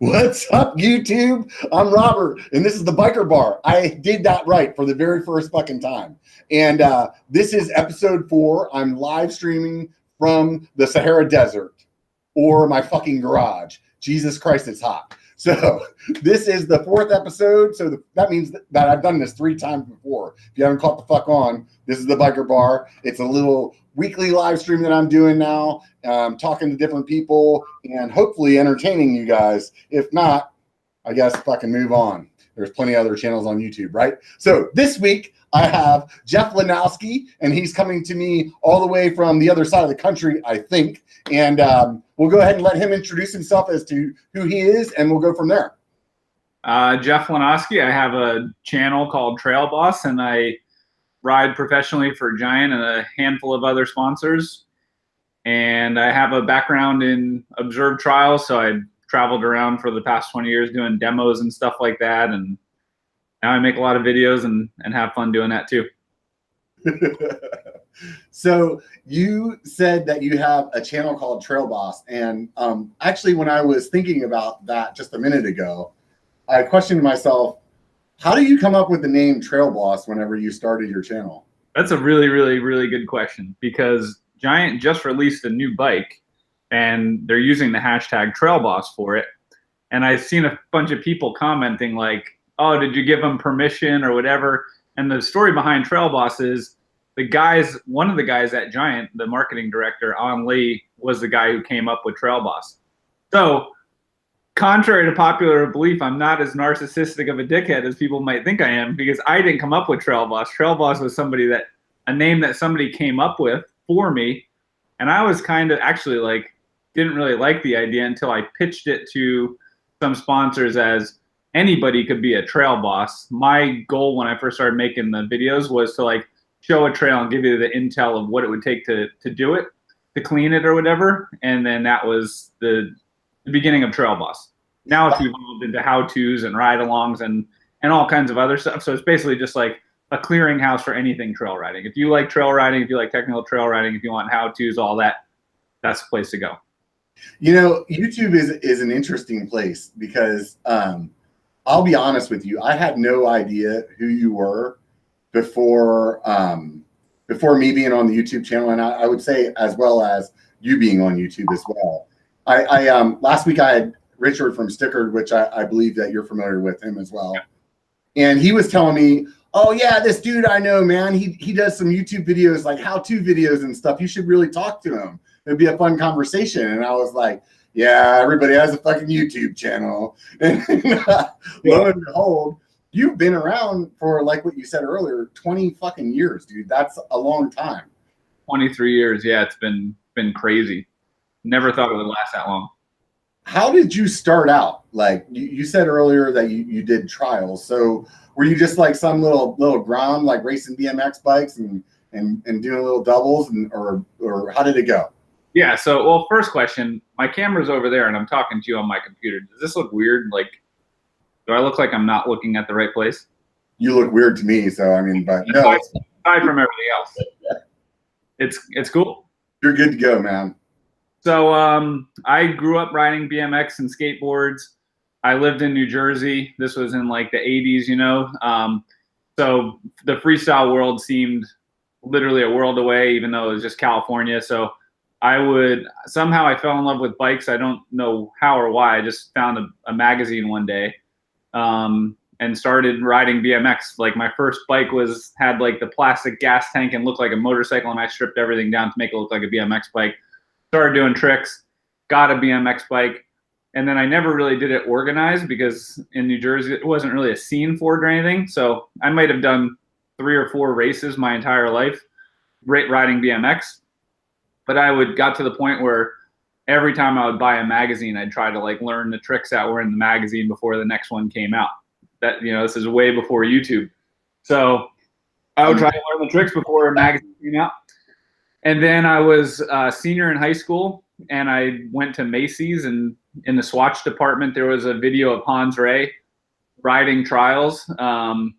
What's up, YouTube? I'm Robert, and this is the Biker Bar. I did that right for the very first fucking time. And this is episode 4. I'm live streaming from the Sahara Desert or my fucking garage. Jesus Christ, it's hot. So this is the 4th episode. So that means that I've done this 3 times before. If you haven't caught the fuck on, this is the Biker Bar. It's a little weekly live stream that I'm doing now, talking to different people and hopefully entertaining you guys. If not, I guess fucking move on. There's plenty of other channels on YouTube, right? So this week I have Jeff Lenosky, and he's coming to me all the way from the other side of the country, I think. And we'll go ahead and let him introduce himself as to who he is, and we'll go from there. Jeff Lenosky. I have a channel called Trail Boss, and I ride professionally for Giant and a handful of other sponsors. And I have a background in observed trials, so I traveled around for the past 20 years doing demos and stuff like that. And now I make a lot of videos and have fun doing that too. So you said that you have a channel called Trail Boss. And actually, when I was thinking about that just a minute ago, I questioned myself, how do you come up with the name Trail Boss whenever you started your channel? That's a really, really, really good question, because Giant just released a new bike and they're using the hashtag Trail Boss for it. And I've seen a bunch of people commenting like, oh, did you give them permission or whatever? And the story behind Trail Boss is one of the guys at Giant, the marketing director, An Lee, was the guy who came up with Trail Boss. So contrary to popular belief, I'm not as narcissistic of a dickhead as people might think I am, because I didn't come up with Trail Boss. Trail Boss was a name that somebody came up with for me. And I was kind of actually didn't really like the idea until I pitched it to some sponsors as anybody could be a trail boss. My goal when I first started making the videos was to show a trail and give you the intel of what it would take to do it, to clean it or whatever. And then that was the beginning of Trail Boss. Now it's evolved into how-tos and ride-alongs and all kinds of other stuff. So it's basically just like a clearinghouse for anything trail riding. If you like trail riding, if you like technical trail riding, if you want how-tos, all that, that's the place to go. You know, YouTube is an interesting place because I'll be honest with you. I had no idea who you were before me being on the YouTube channel, and I would say as well as you being on YouTube as well. I last week I had Richard from Sticker, which I believe that you're familiar with him as well. Yeah. And he was telling me, oh yeah, this dude I know, man, he does some YouTube videos, like how-to videos and stuff. You should really talk to him. It'd be a fun conversation. And I was like, yeah, everybody has a fucking YouTube channel. And lo and behold, you've been around for, like what you said earlier, 20 fucking years, dude. That's a long time. 23 years. Yeah, it's been crazy. Never thought it would last that long. How did you start out? Like you said earlier that you did trials. So were you just like some little grom, like racing BMX bikes and doing little doubles, or how did it go? Yeah. So, well, first question, my camera's over there and I'm talking to you on my computer. Does this look weird? Like, do I look like I'm not looking at the right place? You look weird to me. So, I mean, but no. Aside from everything else, it's cool. You're good to go, man. So I grew up riding BMX and skateboards. I lived in New Jersey. This was in like the 80s, you know. So the freestyle world seemed literally a world away, even though it was just California. So somehow I fell in love with bikes. I don't know how or why. I just found a magazine one day and started riding BMX. Like my first bike had like the plastic gas tank and looked like a motorcycle, and I stripped everything down to make it look like a BMX bike. Started doing tricks, got a BMX bike, and then I never really did it organized because in New Jersey it wasn't really a scene for it or anything. So I might have done 3 or 4 races my entire life riding BMX. But got to the point where every time I would buy a magazine, I'd try to learn the tricks that were in the magazine before the next one came out. That, you know, this is way before YouTube. So I would try to learn the tricks before a magazine came out. And then I was a senior in high school, and I went to Macy's, and in the Swatch department, there was a video of Hans Ray riding trials. And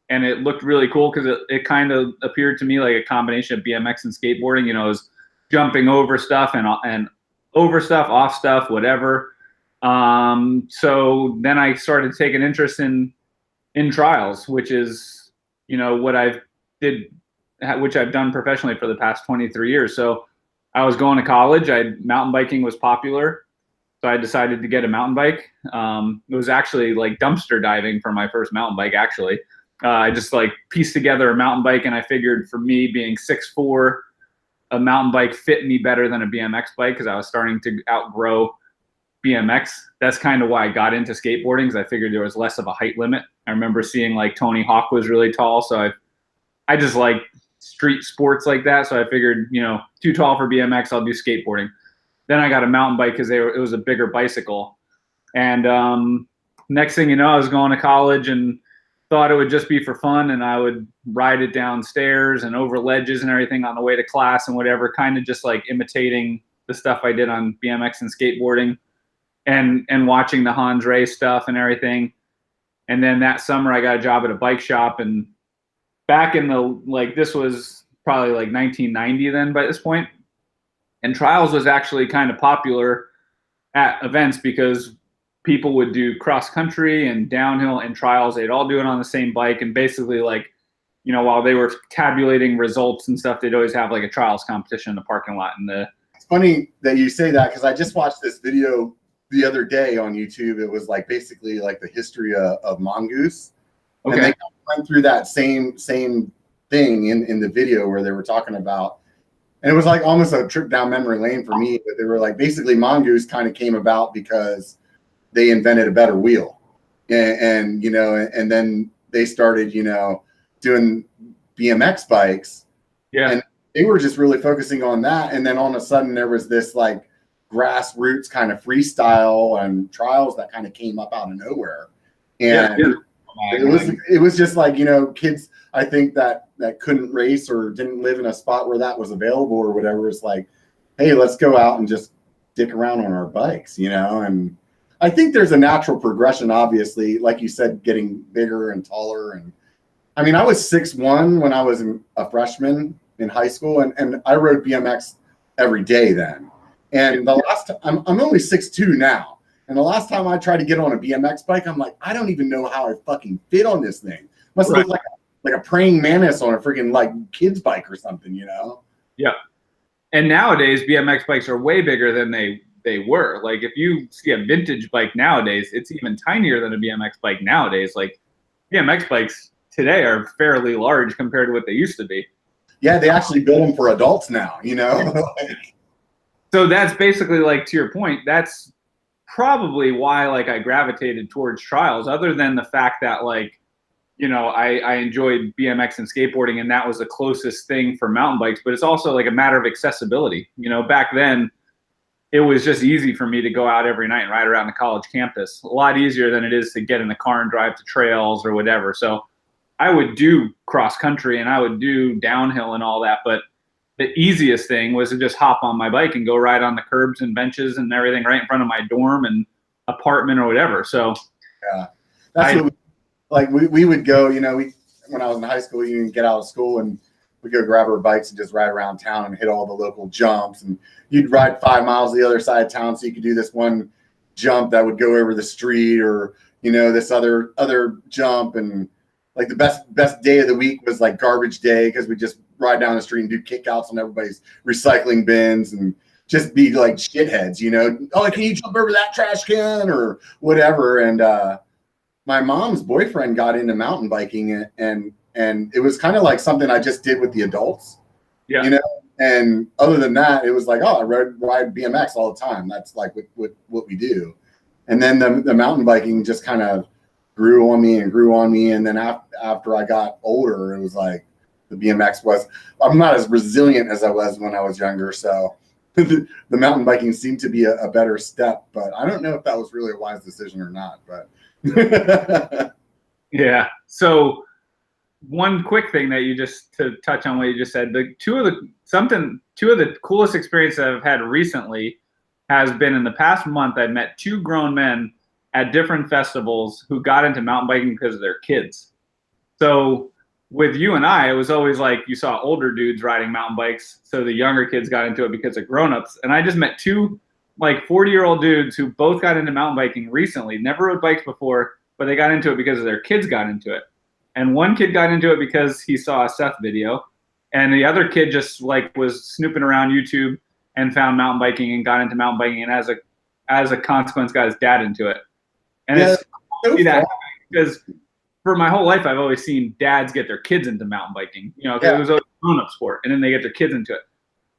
it looked really cool because it kind of appeared to me like a combination of BMX and skateboarding. You know, it was jumping over stuff and over stuff, off stuff, whatever. So then I started taking interest in trials, which is, what which I've done professionally for the past 23 years. So I was going to college. Mountain biking was popular. So I decided to get a mountain bike. It was actually like dumpster diving for my first mountain bike, actually. I just like pieced together a mountain bike, and I figured for me being 6'4", a mountain bike fit me better than a BMX bike because I was starting to outgrow BMX. That's kind of why I got into skateboarding, because I figured there was less of a height limit. I remember seeing like Tony Hawk was really tall, so I just like street sports like that. So I figured, too tall for BMX, I'll do skateboarding. Then I got a mountain bike because it was a bigger bicycle. And next thing you know, I was going to college and thought it would just be for fun, and I would ride it downstairs and over ledges and everything on the way to class and whatever, kind of just like imitating the stuff I did on BMX and skateboarding, and watching the Hans Ray stuff and everything. And then that summer I got a job at a bike shop, and back in this was probably like 1990 then by this point. And trials was actually kind of popular at events because people would do cross country and downhill and trials. They'd all do it on the same bike. And basically, while they were tabulating results and stuff, they'd always have like a trials competition in the parking lot. It's funny that you say that, because I just watched this video the other day on YouTube. It was like basically like the history of mongoose. Okay. And they went through that same thing in the video where they were talking about, and it was like almost a trip down memory lane for me, but they were like, basically mongoose kind of came about because they invented a better wheel, and then they started, doing BMX bikes. Yeah. And they were just really focusing on that. And then all of a sudden there was this like grassroots kind of freestyle and trials that kind of came up out of nowhere. And it was just like, kids, I think that couldn't race or didn't live in a spot where that was available or whatever. It's like, hey, let's go out and just dick around on our bikes, and I think there's a natural progression, obviously, like you said, getting bigger and taller. And I mean, I was 6'1" when I was a freshman in high school, and I rode BMX every day then. And the last time, I'm only 6'2" now. And the last time I tried to get on a BMX bike, I'm like, I don't even know how I fucking fit on this thing. Must look like a praying mantis on a freaking like kid's bike or something, Yeah. And nowadays, BMX bikes are way bigger than they were. Like if you see a vintage bike nowadays, it's even tinier than a BMX bike nowadays. Like BMX bikes today are fairly large compared to what they used to be. Yeah, they actually build them for adults now, So that's basically, like, to your point, that's probably why like I gravitated towards trials, other than the fact that I enjoyed BMX and skateboarding, and that was the closest thing for mountain bikes. But it's also like a matter of accessibility. Back then it was just easy for me to go out every night and ride around the college campus. A lot easier than it is to get in the car and drive to trails or whatever. So I would do cross country and I would do downhill and all that. But the easiest thing was to just hop on my bike and go ride on the curbs and benches and everything right in front of my dorm and apartment or whatever. So yeah, that's we would go, when I was in high school, you can get out of school and we'd go grab our bikes and just ride around town and hit all the local jumps. And you'd ride 5 miles the other side of town so you could do this one jump that would go over the street, or, this other jump. And like the best day of the week was like garbage day, because we just ride down the street and do kickouts on everybody's recycling bins and just be like shitheads, Oh, can you jump over that trash can or whatever? And my mom's boyfriend got into mountain biking, and it was kind of like something I just did with the adults, and other than that, it was like, oh, I ride BMX all the time. That's like what we do. And then the mountain biking just kind of grew on me. And then after I got older, it was like the BMX I'm not as resilient as I was when I was younger. So the mountain biking seemed to be a better step, but I don't know if that was really a wise decision or not, but yeah. So one quick thing that to touch on what you just said, two of the coolest experiences I've had recently has been in the past month. I've met two grown men at different festivals who got into mountain biking because of their kids. So with you and I, it was always like you saw older dudes riding mountain bikes, so the younger kids got into it because of grown-ups. And I just met two like 40-year-old dudes who both got into mountain biking recently, never rode bikes before, but they got into it because their kids got into it. And one kid got into it because he saw a Seth video, and the other kid just like was snooping around YouTube and found mountain biking and got into mountain biking, and as a consequence got his dad into it. And Yeah, it's so see that fun. because for my whole life I've always seen dads get their kids into mountain biking, you know, because it was a grown-up sport, and then they get their kids into it.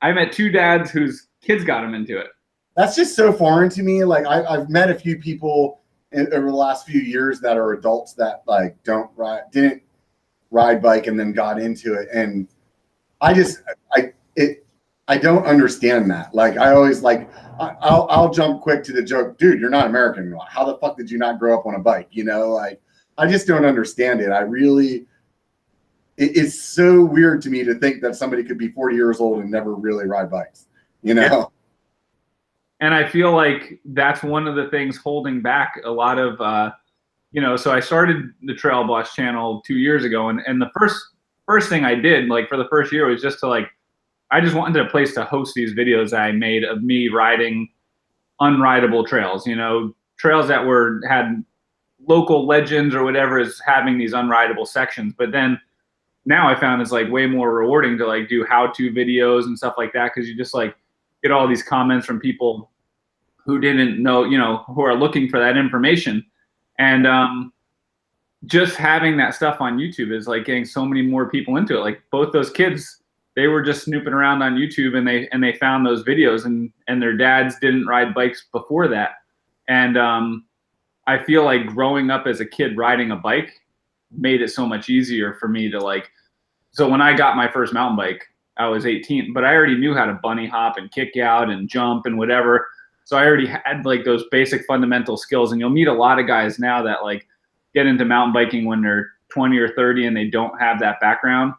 I met 2 dads whose kids got them into it. That's just so foreign to me. Like I've met a few people over the last few years that are adults that like didn't ride bike and then got into it, and I don't understand that. Like I always like I'll jump quick to the joke, dude. You're not American. How the fuck did you not grow up on a bike? You know, like I just don't understand it. It's so weird to me to think that somebody could be 40 years old and never really ride bikes. You know. Yeah. And I feel like that's one of the things holding back a lot of, you know, so I started the Trail Boss channel 2 years ago. And the first thing I did, like for the first year, was just to like, I just wanted a place to host these videos that I made of me riding unrideable trails, you know, trails that had local legends or whatever is having these unrideable sections. But then now I found it's like way more rewarding to like do how-to videos and stuff like that, because you just like get all these comments from people who didn't know, you know, who are looking for that information. And just having that stuff on YouTube is like getting so many more people into it. Like both those kids, they were just snooping around on YouTube, and they found those videos, and their dads didn't ride bikes before that. And I feel like growing up as a kid riding a bike made it so much easier for me to like, so when I got my first mountain bike, I was 18, but I already knew how to bunny hop and kick out and jump and whatever. So I already had like those basic fundamental skills. And you'll meet a lot of guys now that like get into mountain biking when they're 20 or 30 and they don't have that background,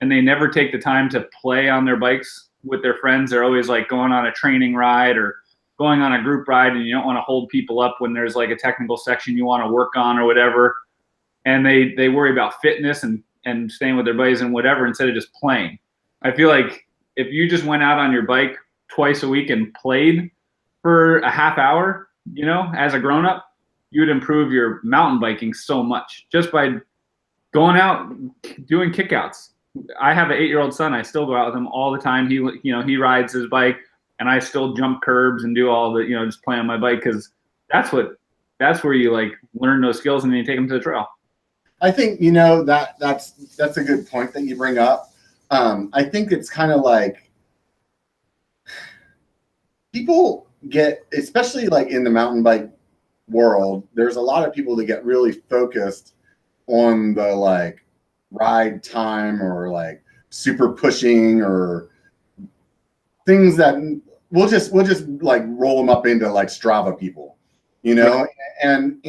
and they never take the time to play on their bikes with their friends. They're always like going on a training ride or going on a group ride, and you don't want to hold people up when there's like a technical section you want to work on or whatever. And they worry about fitness and staying with their buddies and whatever instead of just playing. I feel like if you just went out on your bike twice a week and played for a half hour, you know, as a grown up, you would improve your mountain biking so much just by going out, doing kickouts. I have an 8-year-old son. I still go out with him all the time. He rides his bike, and I still jump curbs and do all the, you know, just play on my bike, because that's where you like learn those skills and then you take them to the trail. I think, you know, that's a good point that you bring up. I think it's kind of like people get, especially like in the mountain bike world, there's a lot of people that get really focused on the like ride time or like super pushing or things that we'll just like roll them up into like Strava people, you know. And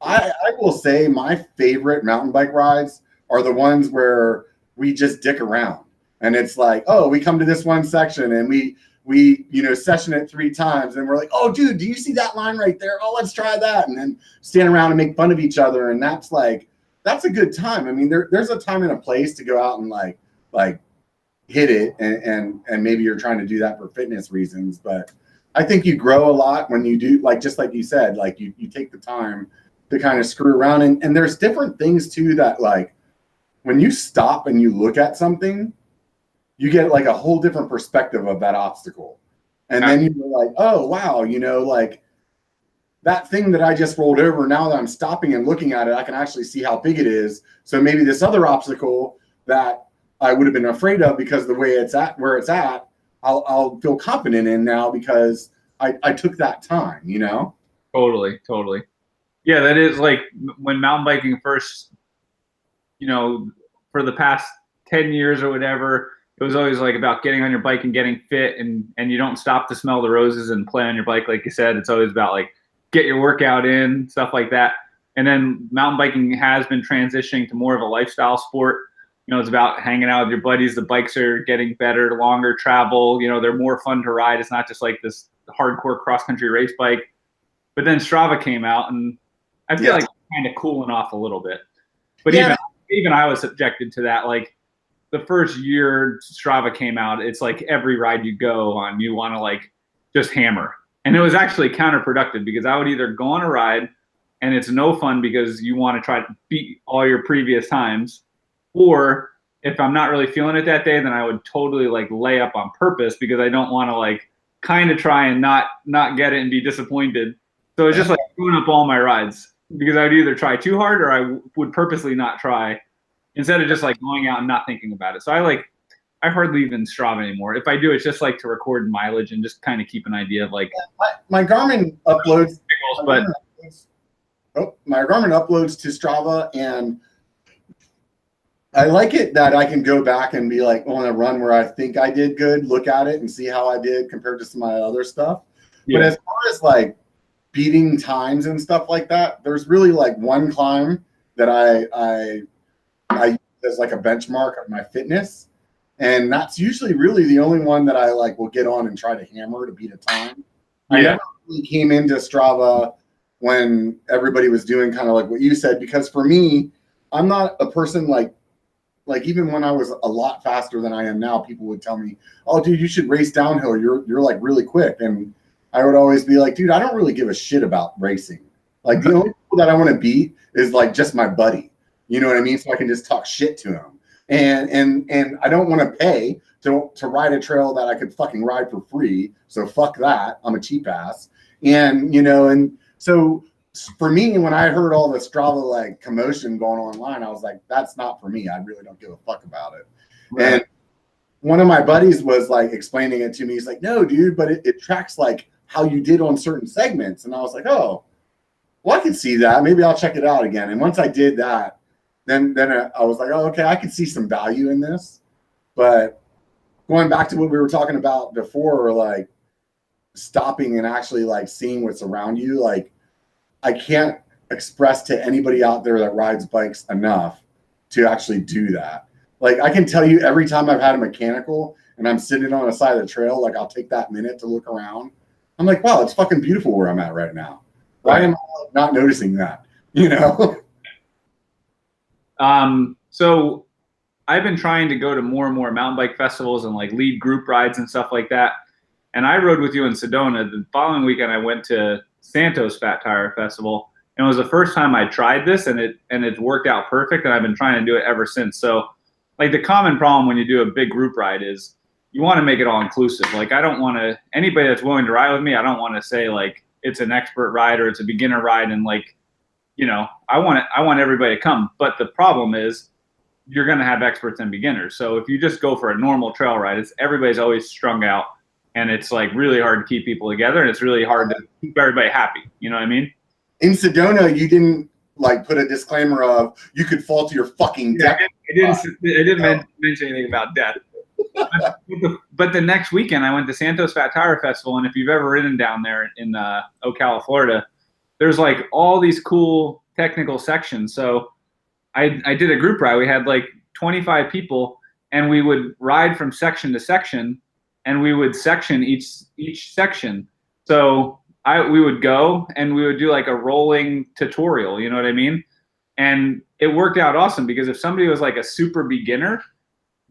I will say my favorite mountain bike rides are the ones where we just dick around, and it's like, oh, we come to this one section and we you know session it 3 times, and we're like, oh dude, do you see that line right there? Oh, let's try that. And then stand around and make fun of each other, and that's a good time. I mean, there's a time and a place to go out and like hit it, and maybe you're trying to do that for fitness reasons, but I think you grow a lot when you do, like, just like you said, like you take the time to kind of screw around, and there's different things too that like when you stop and you look at something, you get like a whole different perspective of that obstacle. And then you're like, oh, wow, you know, like that thing that I just rolled over, now that I'm stopping and looking at it, I can actually see how big it is. So maybe this other obstacle that I would have been afraid of because the way it's at, where it's at, I'll feel confident in now because I took that time, you know? Totally. Yeah, that is like when mountain biking first, you know, for the past 10 years or whatever, it was always like about getting on your bike and getting fit, and you don't stop to smell the roses and play on your bike. Like you said, it's always about like get your workout in, stuff like that. And then mountain biking has been transitioning to more of a lifestyle sport. You know, it's about hanging out with your buddies. The bikes are getting better, longer travel. You know, they're more fun to ride. It's not just like this hardcore cross-country race bike. But then Strava came out, and I feel like kind of cooling off a little bit. But even I was subjected to that. Like the first year Strava came out, it's like every ride you go on, you want to like just hammer. And it was actually counterproductive because I would either go on a ride and it's no fun because you want to try to beat all your previous times, or if I'm not really feeling it that day, then I would totally like lay up on purpose because I don't want to like kind of try and not get it and be disappointed. So it's just like screwing up all my rides because I would either try too hard or I would purposely not try instead of just like going out and not thinking about it. So I hardly even Strava anymore. If I do, it's just like to record mileage and just kind of keep an idea of like my Garmin uploads. But my Garmin uploads to Strava, and I like it that I can go back and be like on a run where I think I did good, look at it and see how I did compared to some of my other stuff. Yeah. But as far as like beating times and stuff like that, there's really like one climb that I use as like a benchmark of my fitness. And that's usually really the only one that I like will get on and try to hammer to beat a time. Yeah. I never really came into Strava when everybody was doing kind of like what you said, because for me, I'm not a person like even when I was a lot faster than I am now, people would tell me, "Oh, dude, you should race downhill. You're like really quick." And I would always be like, "Dude, I don't really give a shit about racing. Like the only people that I want to beat is like just my buddy. You know what I mean? So I can just talk shit to him. And I don't want to pay to ride a trail that I could fucking ride for free. So fuck that. I'm a cheap ass. And so for me, when I heard all the Strava like commotion going online, I was like, that's not for me. I really don't give a fuck about it. Right. And one of my buddies was like explaining it to me. He's like, no, dude, but it tracks like how you did on certain segments. And I was like, oh, well, I can see that. Maybe I'll check it out again. And once I did that, then I was like, oh, okay, I can see some value in this. But going back to what we were talking about before, like stopping and actually like seeing what's around you, like I can't express to anybody out there that rides bikes enough to actually do that. Like I can tell you every time I've had a mechanical and I'm sitting on the side of the trail, like I'll take that minute to look around. I'm like, wow, it's fucking beautiful where I'm at right now. Why am I not noticing that? You know? So I've been trying to go to more and more mountain bike festivals and like lead group rides and stuff like that. And I rode with you in Sedona. The following weekend, I went to Santos Fat Tire Festival, and it was the first time I tried this, and it worked out perfect. And I've been trying to do it ever since. So like the common problem when you do a big group ride is you want to make it all inclusive. Like I don't want to, anybody that's willing to ride with me, I don't want to say like it's an expert ride or it's a beginner ride and like, you know, I want everybody to come. But the problem is you're going to have experts and beginners. So if you just go for a normal trail ride, everybody's always strung out, and it's like really hard to keep people together, and it's really hard to keep everybody happy. You know what I mean? In Sedona, you didn't like put a disclaimer of you could fall to your fucking death. I didn't mention anything about death. But the next weekend, I went to Santos Fat Tire Festival, and if you've ever ridden down there in Ocala, Florida, there's like all these cool technical sections. So I did a group ride. We had like 25 people, and we would ride from section to section, and we would section each section. So we would go and we would do like a rolling tutorial, you know what I mean? And it worked out awesome because if somebody was like a super beginner,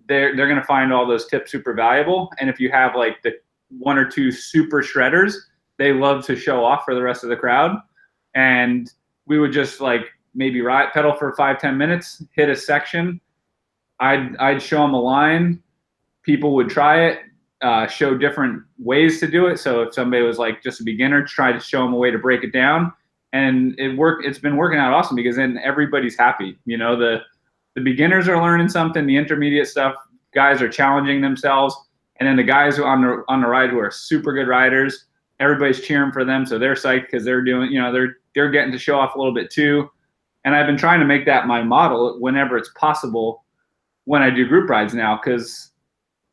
they're going to find all those tips super valuable. And if you have like the one or two super shredders, they love to show off for the rest of the crowd. And we would just like maybe pedal for 5-10 minutes, hit a section. I'd show them a line. People would try it, show different ways to do it. So if somebody was like just a beginner, try to show them a way to break it down. And it worked. It's been working out awesome because then everybody's happy. You know, the beginners are learning something, the intermediate stuff, guys are challenging themselves. And then the guys who on the ride who are super good riders, everybody's cheering for them. So they're psyched because they're doing, you know, they're getting to show off a little bit too. And I've been trying to make that my model whenever it's possible when I do group rides now, because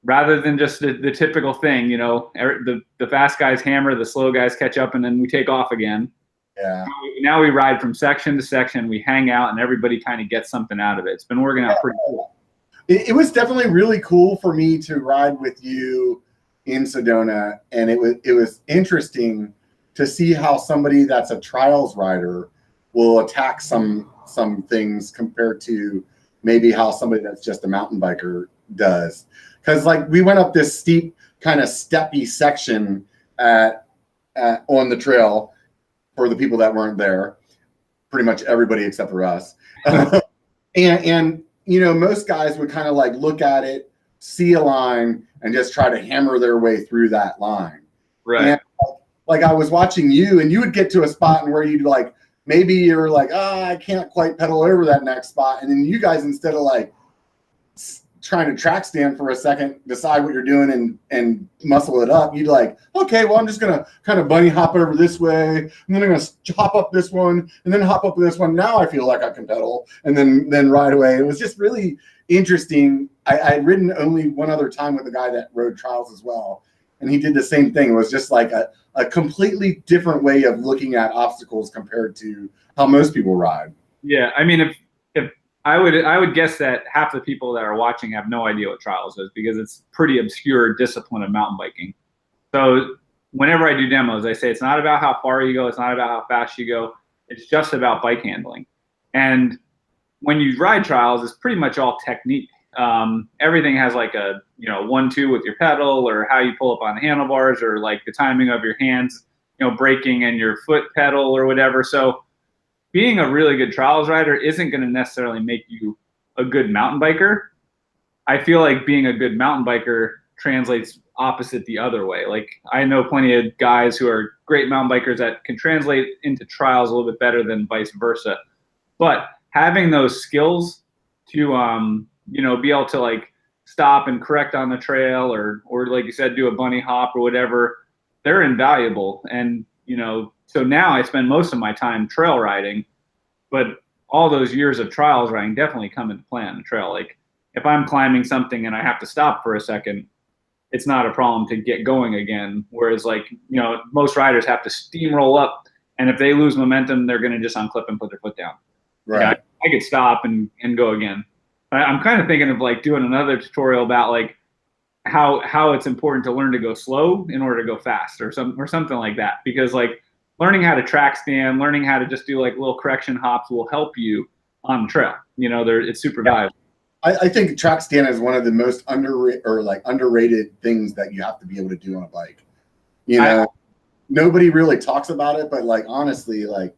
rather than just the typical thing, you know, the fast guys hammer, the slow guys catch up, and then we take off again. Yeah. Now we ride from section to section, we hang out, and everybody kind of gets something out of it. It's been working out pretty cool. It was definitely really cool for me to ride with you in Sedona, and it was interesting to see how somebody that's a trials rider will attack some things compared to maybe how somebody that's just a mountain biker does. Because like we went up this steep kind of steppy section on the trail for the people that weren't there. Pretty much everybody except for us. and most guys would kind of like look at it, see a line, and just try to hammer their way through that line. Right. And like I was watching you, and you would get to a spot where you'd like, maybe you're like, I can't quite pedal over that next spot. And then you guys, instead of like trying to track stand for a second, decide what you're doing and muscle it up, you'd like, okay, well, I'm just going to kind of bunny hop over this way. And then I'm going to hop up this one and then hop up this one. Now I feel like I can pedal and then ride away. It was just really interesting. I'd ridden only one other time with a guy that rode trials as well. And he did the same thing. It was just like a completely different way of looking at obstacles compared to how most people ride. Yeah. I mean, if I would guess that half the people that are watching have no idea what trials is, because it's pretty obscure discipline of mountain biking. So whenever I do demos, I say it's not about how far you go. It's not about how fast you go. It's just about bike handling. And when you ride trials, it's pretty much all technique. Everything has like a 1-2 with your pedal, or how you pull up on the handlebars, or like the timing of your hands, braking and your foot pedal or whatever. So being a really good trials rider isn't going to necessarily make you a good mountain biker. I feel like being a good mountain biker translates opposite the other way. Like, I know plenty of guys who are great mountain bikers that can translate into trials a little bit better than vice versa. But having those skills to be able to like stop and correct on the trail, or like you said, do a bunny hop or whatever, they're invaluable. And so now I spend most of my time trail riding, but all those years of trials riding definitely come into play on the trail. Like, if I'm climbing something and I have to stop for a second, it's not a problem to get going again. Whereas like, most riders have to steamroll up, and if they lose momentum, they're going to just unclip and put their foot down. Right. I could stop and go again. I'm kind of thinking of like doing another tutorial about like how it's important to learn to go slow in order to go fast, or something like that. Because like, learning how to track stand, learning how to just do like little correction hops will help you on the trail. It's super valuable. I think track stand is one of the most underrated things that you have to be able to do on a bike. Nobody really talks about it, but like, honestly, like,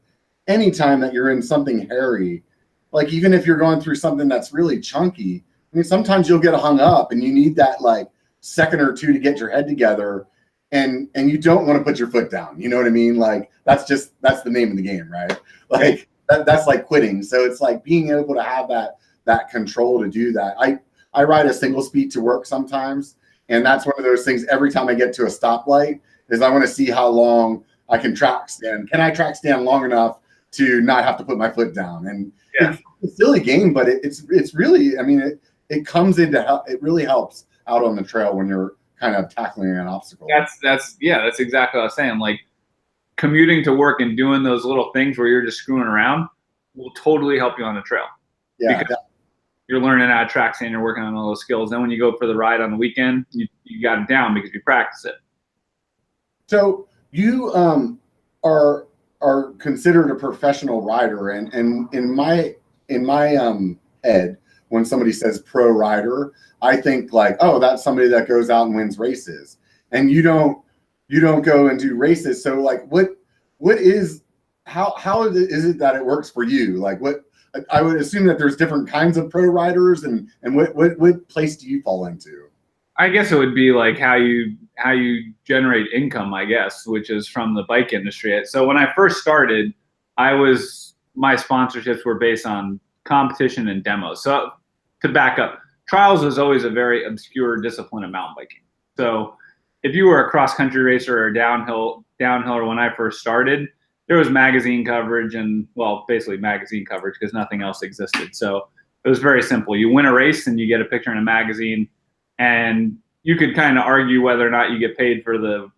anytime that you're in something hairy, like even if you're going through something that's really chunky, I mean, sometimes you'll get hung up and you need that like second or two to get your head together, and you don't want to put your foot down. You know what I mean? Like, that's the name of the game, right? Like that's like quitting. So it's like being able to have that control to do that. I ride a single speed to work sometimes, and that's one of those things. Every time I get to a stoplight, is I want to see how long I can track stand. Can I track stand long enough to not have to put my foot down? And it's a silly game, but it's really, I mean, it comes into help. It really helps out on the trail when you're kind of tackling an obstacle. That's exactly what I was saying. Like, commuting to work and doing those little things where you're just screwing around will totally help you on the trail. Yeah. Because you're learning how to track stand, you're working on all those skills. Then when you go for the ride on the weekend, you got it down because you practice it. So you are considered a professional rider, and in my head, when somebody says pro rider, I think like, oh, that's somebody that goes out and wins races. And you don't go and do races. So like, how is it that it works for you? Like, what, I would assume that there's different kinds of pro riders, and what place do you fall into? I guess it would be like how you generate income, I guess, which is from the bike industry. So when I first started, my sponsorships were based on competition and demos. So to back up, trials was always a very obscure discipline of mountain biking. So if you were a cross country racer or a downhiller when I first started, there was magazine coverage, and well, basically magazine coverage because nothing else existed. So it was very simple. You win a race and you get a picture in a magazine, and you could kind of argue whether or not you get paid for the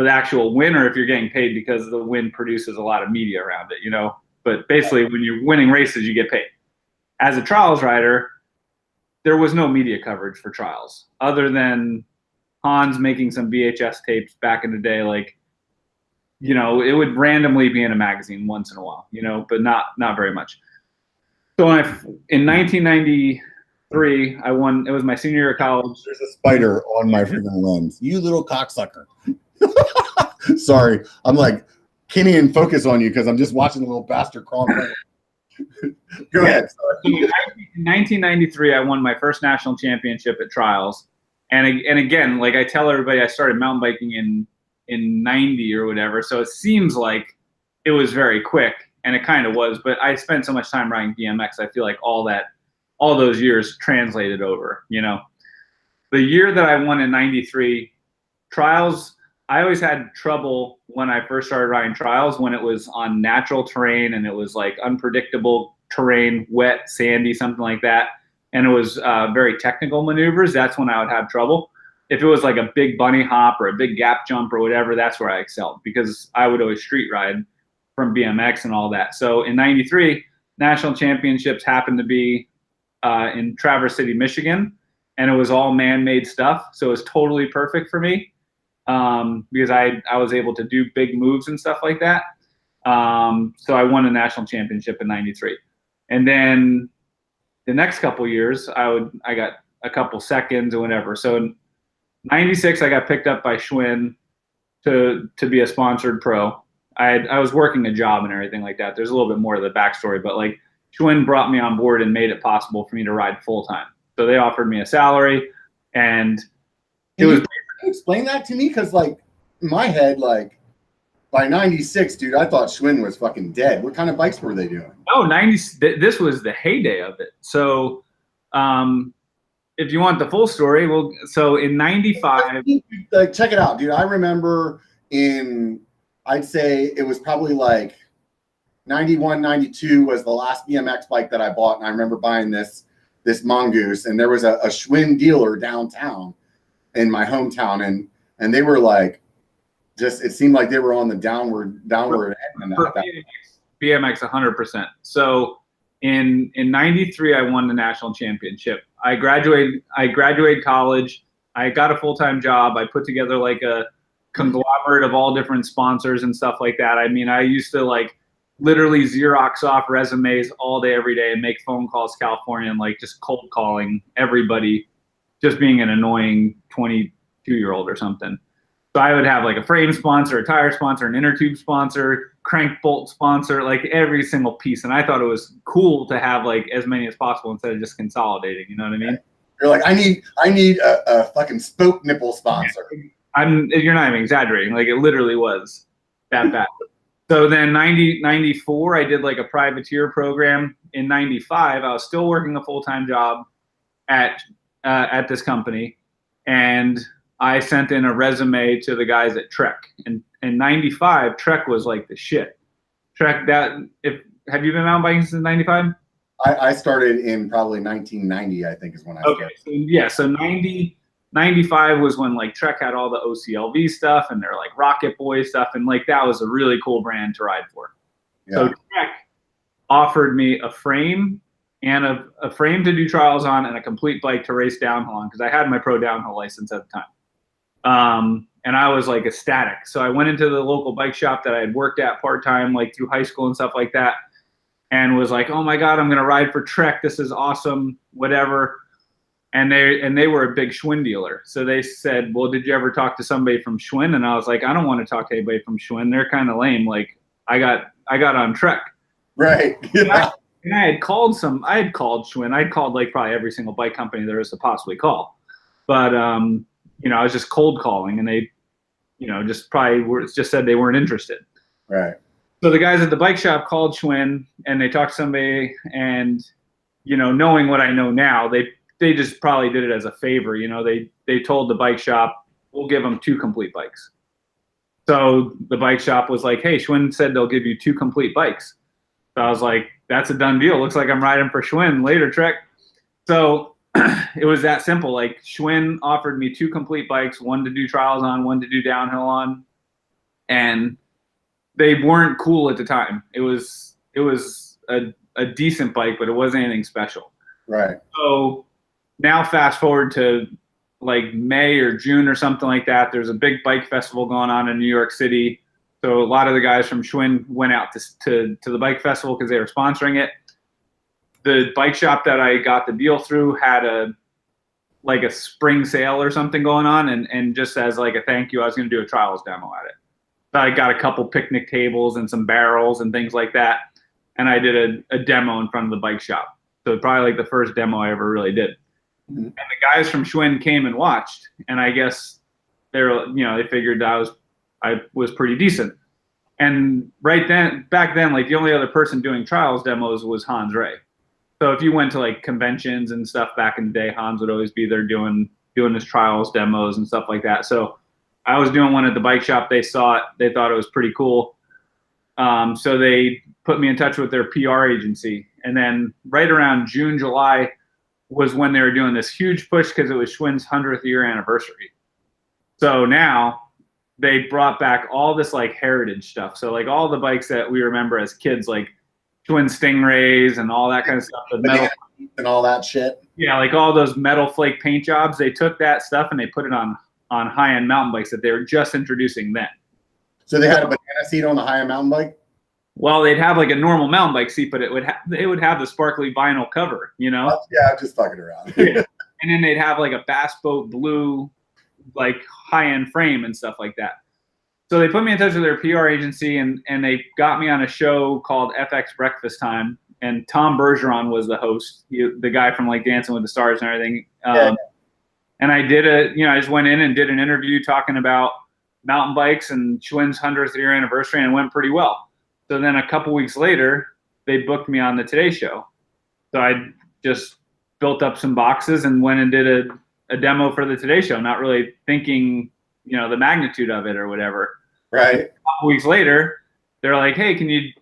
actual win, or if you're getting paid because the win produces a lot of media around it, But basically, when you're winning races, you get paid. As a trials rider, there was no media coverage for trials other than Hans making some VHS tapes back in the day. Like, it would randomly be in a magazine once in a while, but not very much. So in 1993, I won. It was my senior year of college. There's a spider on my freaking lens. You little cocksucker. Sorry, I'm like, can't even focus on you because I'm just watching the little bastard crawl. Go ahead. So in 1993, I won my first national championship at trials. And again, like I tell everybody, I started mountain biking in 90 or whatever. So it seems like it was very quick, and it kind of was. But I spent so much time riding BMX, I feel like all those years translated over, you know. The year that I won in 93, trials, I always had trouble when I first started riding trials when it was on natural terrain and it was like unpredictable terrain, wet, sandy, something like that. And it was very technical maneuvers. That's when I would have trouble. If it was like a big bunny hop or a big gap jump or whatever, that's where I excelled because I would always street ride from BMX and all that. So in 93, national championships happened to be in Traverse City, Michigan, and it was all man-made stuff. So it was totally perfect for me. Because I was able to do big moves and stuff like that. So I won a national championship in 93. And then the next couple years, I got a couple seconds or whatever. So in 96, I got picked up by Schwinn to be a sponsored pro. I was working a job and everything like that. There's a little bit more to the backstory, but like Schwinn brought me on board and made it possible for me to ride full time. So they offered me a salary, and it was. Explain that to me, because like in my head, like by 96, dude, I thought Schwinn was fucking dead. What kind of bikes were they doing? Oh, 90. This was the heyday of it. So if you want the full story, well, so in 95, like, check it out, dude. I remember I'd say it was probably like 91, 92 was the last BMX bike that I bought, and I remember buying this Mongoose, and there was a Schwinn dealer downtown in my hometown, and they were like, just, it seemed like they were on the downward BMX 100%. So in 93, I won the national championship. I graduated college. I got a full-time job. I put together like a conglomerate of all different sponsors and stuff like that. I mean, I used to like literally Xerox off resumes all day, every day, and make phone calls to California and like just cold calling everybody, just being an annoying 22-year-old or something. So I would have like a frame sponsor, a tire sponsor, an inner tube sponsor, crank bolt sponsor, like every single piece. And I thought it was cool to have like as many as possible instead of just consolidating. You know what I mean? You're like, I need a fucking spoke nipple sponsor. You're not even exaggerating. Like it literally was that bad. So then 94, I did like a privateer program. In 95, I was still working a full-time job at this company, and I sent in a resume to the guys at Trek. And in 95, Trek was like the shit. Trek, have you been mountain biking since 95? I started in probably 1990, I think is when I started. Okay, so 95 was when like Trek had all the OCLV stuff and their like Rocket Boy stuff, and like that was a really cool brand to ride for. Yeah. So Trek offered me a frame and a frame to do trials on and a complete bike to race downhill on, because I had my pro downhill license at the time. And I was like ecstatic. So I went into the local bike shop that I had worked at part-time, like through high school and stuff like that, and was like, oh my God, I'm going to ride for Trek. This is awesome, whatever. And they were a big Schwinn dealer. So they said, well, did you ever talk to somebody from Schwinn? And I was like, I don't want to talk to anybody from Schwinn. They're kind of lame. Like I got on Trek. Right. Yeah. And I had called Schwinn. I'd called like probably every single bike company there is to possibly call. But, I was just cold calling, and they, just said they weren't interested. Right. So the guys at the bike shop called Schwinn, and they talked to somebody, and, knowing what I know now, they just probably did it as a favor. They told the bike shop, we'll give them 2 complete bikes. So the bike shop was like, hey, Schwinn said they'll give you 2 complete bikes. So I was like, that's a done deal. Looks like I'm riding for Schwinn later, Trek. So it was that simple. Like Schwinn offered me 2 complete bikes, one to do trials on, one to do downhill on. And they weren't cool at the time. It was a decent bike, but it wasn't anything special. Right. So now fast forward to like May or June or something like that. There's a big bike festival going on in New York City. So a lot of the guys from Schwinn went out to the bike festival because they were sponsoring it. The bike shop that I got the deal through had a spring sale or something going on. And just as like a thank you, I was going to do a trials demo at it. So I got a couple picnic tables and some barrels and things like that. And I did a demo in front of the bike shop. So probably like the first demo I ever really did. Mm-hmm. And the guys from Schwinn came and watched, and I guess they figured I was pretty decent. And back then, like the only other person doing trials demos was Hans Ray. So if you went to like conventions and stuff back in the day, Hans would always be there doing his trials demos and stuff like that. So I was doing one at the bike shop. They saw it. They thought it was pretty cool. So they put me in touch with their PR agency. And then right around June, July was when they were doing this huge push because it was Schwinn's 100th year anniversary. So now they brought back all this like heritage stuff. So like all the bikes that we remember as kids, like Schwinn Stingrays and all that kind of stuff. The metal and all that shit. Yeah, like all those metal flake paint jobs. They took that stuff and they put it on high-end mountain bikes that they were just introducing then. So they had a banana seat on the high-end mountain bike? Well, they'd have like a normal mountain bike seat, but it would have the sparkly vinyl cover, you know? Yeah, just fucking around. Yeah. And then they'd have like a Bass Boat blue, like high-end frame and stuff like that. So they put me in touch with their PR agency, and they got me on a show called FX Breakfast Time. And Tom Bergeron was the host, the guy from like Dancing with the Stars and everything. And I I just went in and did an interview talking about mountain bikes and Schwinn's 100th year anniversary, and it went pretty well. So then a couple weeks later, they booked me on the Today Show. So I just built up some boxes and went and did a demo for the Today Show, not really thinking, the magnitude of it or whatever. Right. A couple weeks later, they're like, hey, can you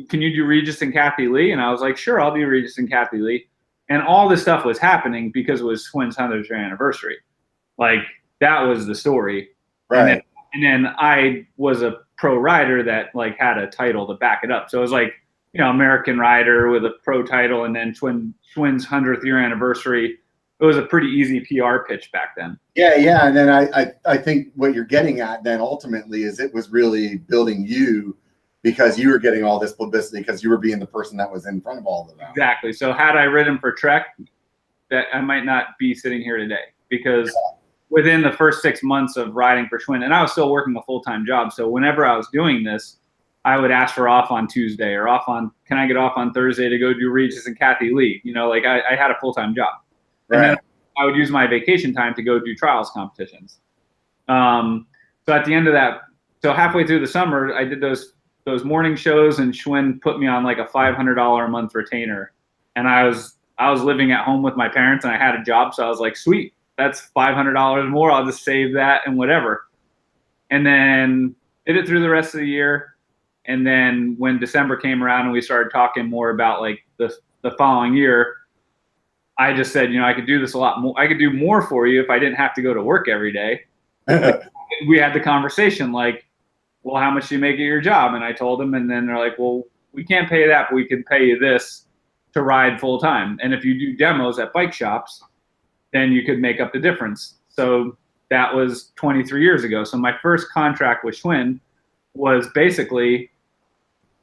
do Regis and Kathy Lee? And I was like, sure, I'll do Regis and Kathy Lee. And all this stuff was happening because it was Schwinn's 100th year anniversary. Like, that was the story. Right. And then I was a pro rider that like had a title to back it up. So it was like, American rider with a pro title, and then Schwinn's 100th year anniversary. It was a pretty easy PR pitch back then. Yeah. And then I think what you're getting at then ultimately is it was really building you, because you were getting all this publicity because you were being the person that was in front of all of them. Exactly. So had I ridden for Trek, that I might not be sitting here today, because within the first 6 months of riding for Schwinn, and I was still working a full-time job. So whenever I was doing this, I would ask for off on Tuesday or can I get off on Thursday to go do Regis and Kathy Lee? I had a full-time job. Right. And then I would use my vacation time to go do trials competitions. So at the end of that, so halfway through the summer, I did those morning shows, and Schwinn put me on like a $500 a month retainer. And I was living at home with my parents, and I had a job. So I was like, sweet, that's $500 more. I'll just save that and whatever. And then did it through the rest of the year. And then when December came around and we started talking more about like the following year, I just said, I could do this a lot more. I could do more for you if I didn't have to go to work every day. We had the conversation like, well, how much do you make at your job? And I told them, and then they're like, well, we can't pay you that, but we can pay you this to ride full time. And if you do demos at bike shops, then you could make up the difference. So that was 23 years ago. So my first contract with Schwinn was basically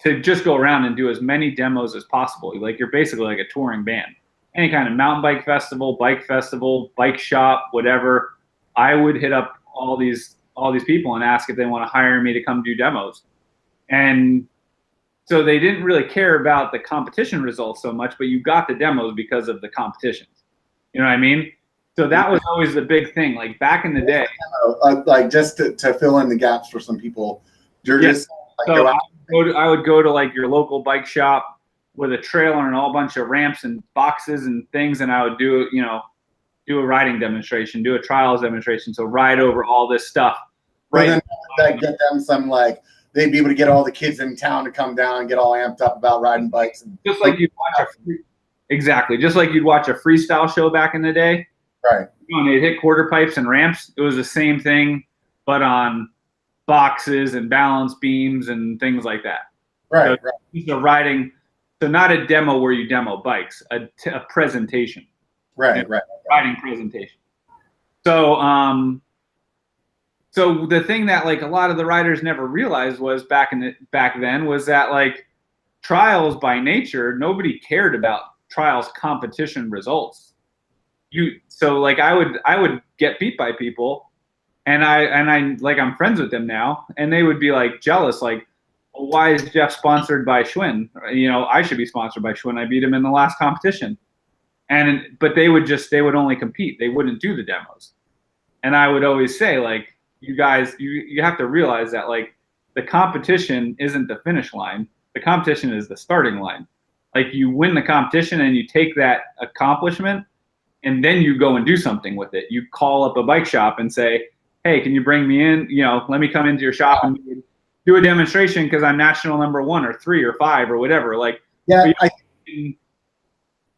to just go around and do as many demos as possible. Like, you're basically like a touring band. Any kind of mountain bike festival, bike shop, whatever. I would hit up all these people and ask if they want to hire me to come do demos. And so they didn't really care about the competition results so much, but you got the demos because of the competitions. You know what I mean? So that was always the big thing. Like back in the day. Like just to fill in the gaps for some people, you're just like, so I would go to like your local bike shop with a trailer and all bunch of ramps and boxes and things, and I would do a riding demonstration, do a trials demonstration. So ride over all this stuff. Right. Then that get them some like they'd be able to get all the kids in town to come down and get all amped up about riding bikes. And just like you'd watch just like you'd watch a freestyle show back in the day. Right. When they'd hit quarter pipes and ramps, it was the same thing, but on boxes and balance beams and things like that. Right. So, right. Riding. So not a demo where you demo bikes, a presentation. Right. Riding presentation. So, so the thing that like a lot of the riders never realized was back then was that like trials by nature, nobody cared about trials competition results. So like I would get beat by people, And I like, I'm friends with them now, and they would be like jealous, like, well, why is Jeff sponsored by Schwinn? I should be sponsored by Schwinn. I beat him in the last competition. But they would only compete. They wouldn't do the demos. And I would always say, like, you guys, you have to realize that, like, the competition isn't the finish line. The competition is the starting line. Like, you win the competition and you take that accomplishment and then you go and do something with it. You call up a bike shop and say, hey, can you bring me in? Let me come into your shop and do a demonstration because I'm national number 1 or 3 or 5 or whatever. Like, yeah,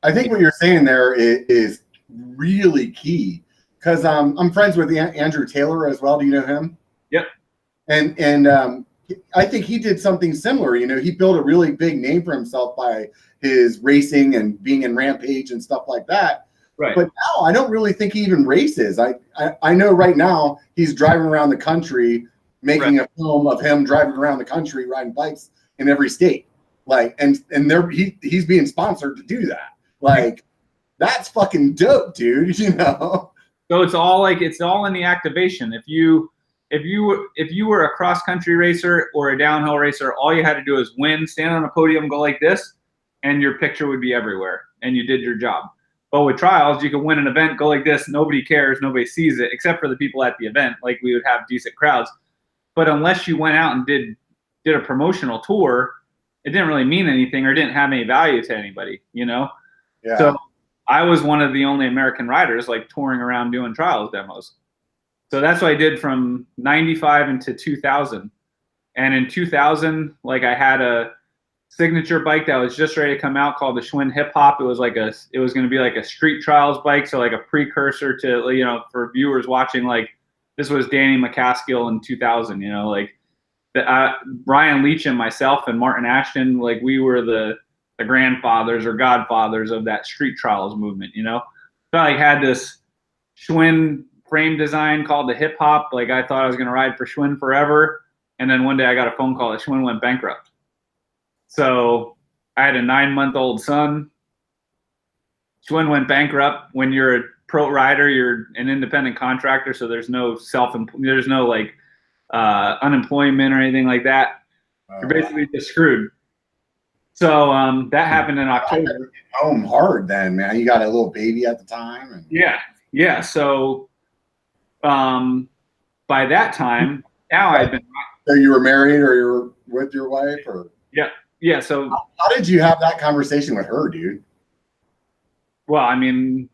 I think what you're saying there is really key, because I'm friends with Andrew Taylor as well. Do you know him? Yep. And I think he did something similar. He built a really big name for himself by his racing and being in Rampage and stuff like that. Right. But now I don't really think he even races. I know right now he's driving around the country making a film of him driving around the country riding bikes in every state. Like, and he's being sponsored to do that. Like, that's fucking dope, dude. So it's all in the activation. If you were a cross country racer or a downhill racer, all you had to do is win, stand on a podium, go like this, and your picture would be everywhere, and you did your job. But with trials, you can win an event, go like this, nobody cares, nobody sees it, except for the people at the event. Like, we would have decent crowds. But unless you went out and did a promotional tour, it didn't really mean anything or didn't have any value to anybody, Yeah. So I was one of the only American riders, like, touring around doing trials demos. So that's what I did from 95 into 2000. And in 2000, like, I had a signature bike that was just ready to come out called the Schwinn Hip Hop. It was going to be like a street trials bike. So, like, a precursor to, for viewers watching, like, this was Danny McCaskill in 2000, like, Brian Leach and myself and Martin Ashton, like, we were the grandfathers or godfathers of that street trials movement, So I, like, had this Schwinn frame design called the Hip Hop. Like, I thought I was going to ride for Schwinn forever. And then one day I got a phone call that Schwinn went bankrupt. So I had a 9-month-old son. Schwinn went bankrupt. When you're a pro rider, you're an independent contractor, so there's no unemployment or anything like that. You're basically just screwed. So that happened in October. Home hard then, man. You got a little baby at the time. Yeah. So by that time, now I've been. So you were married, or you were with your wife, or? Yeah. So how did you have that conversation with her, dude? Well, I mean,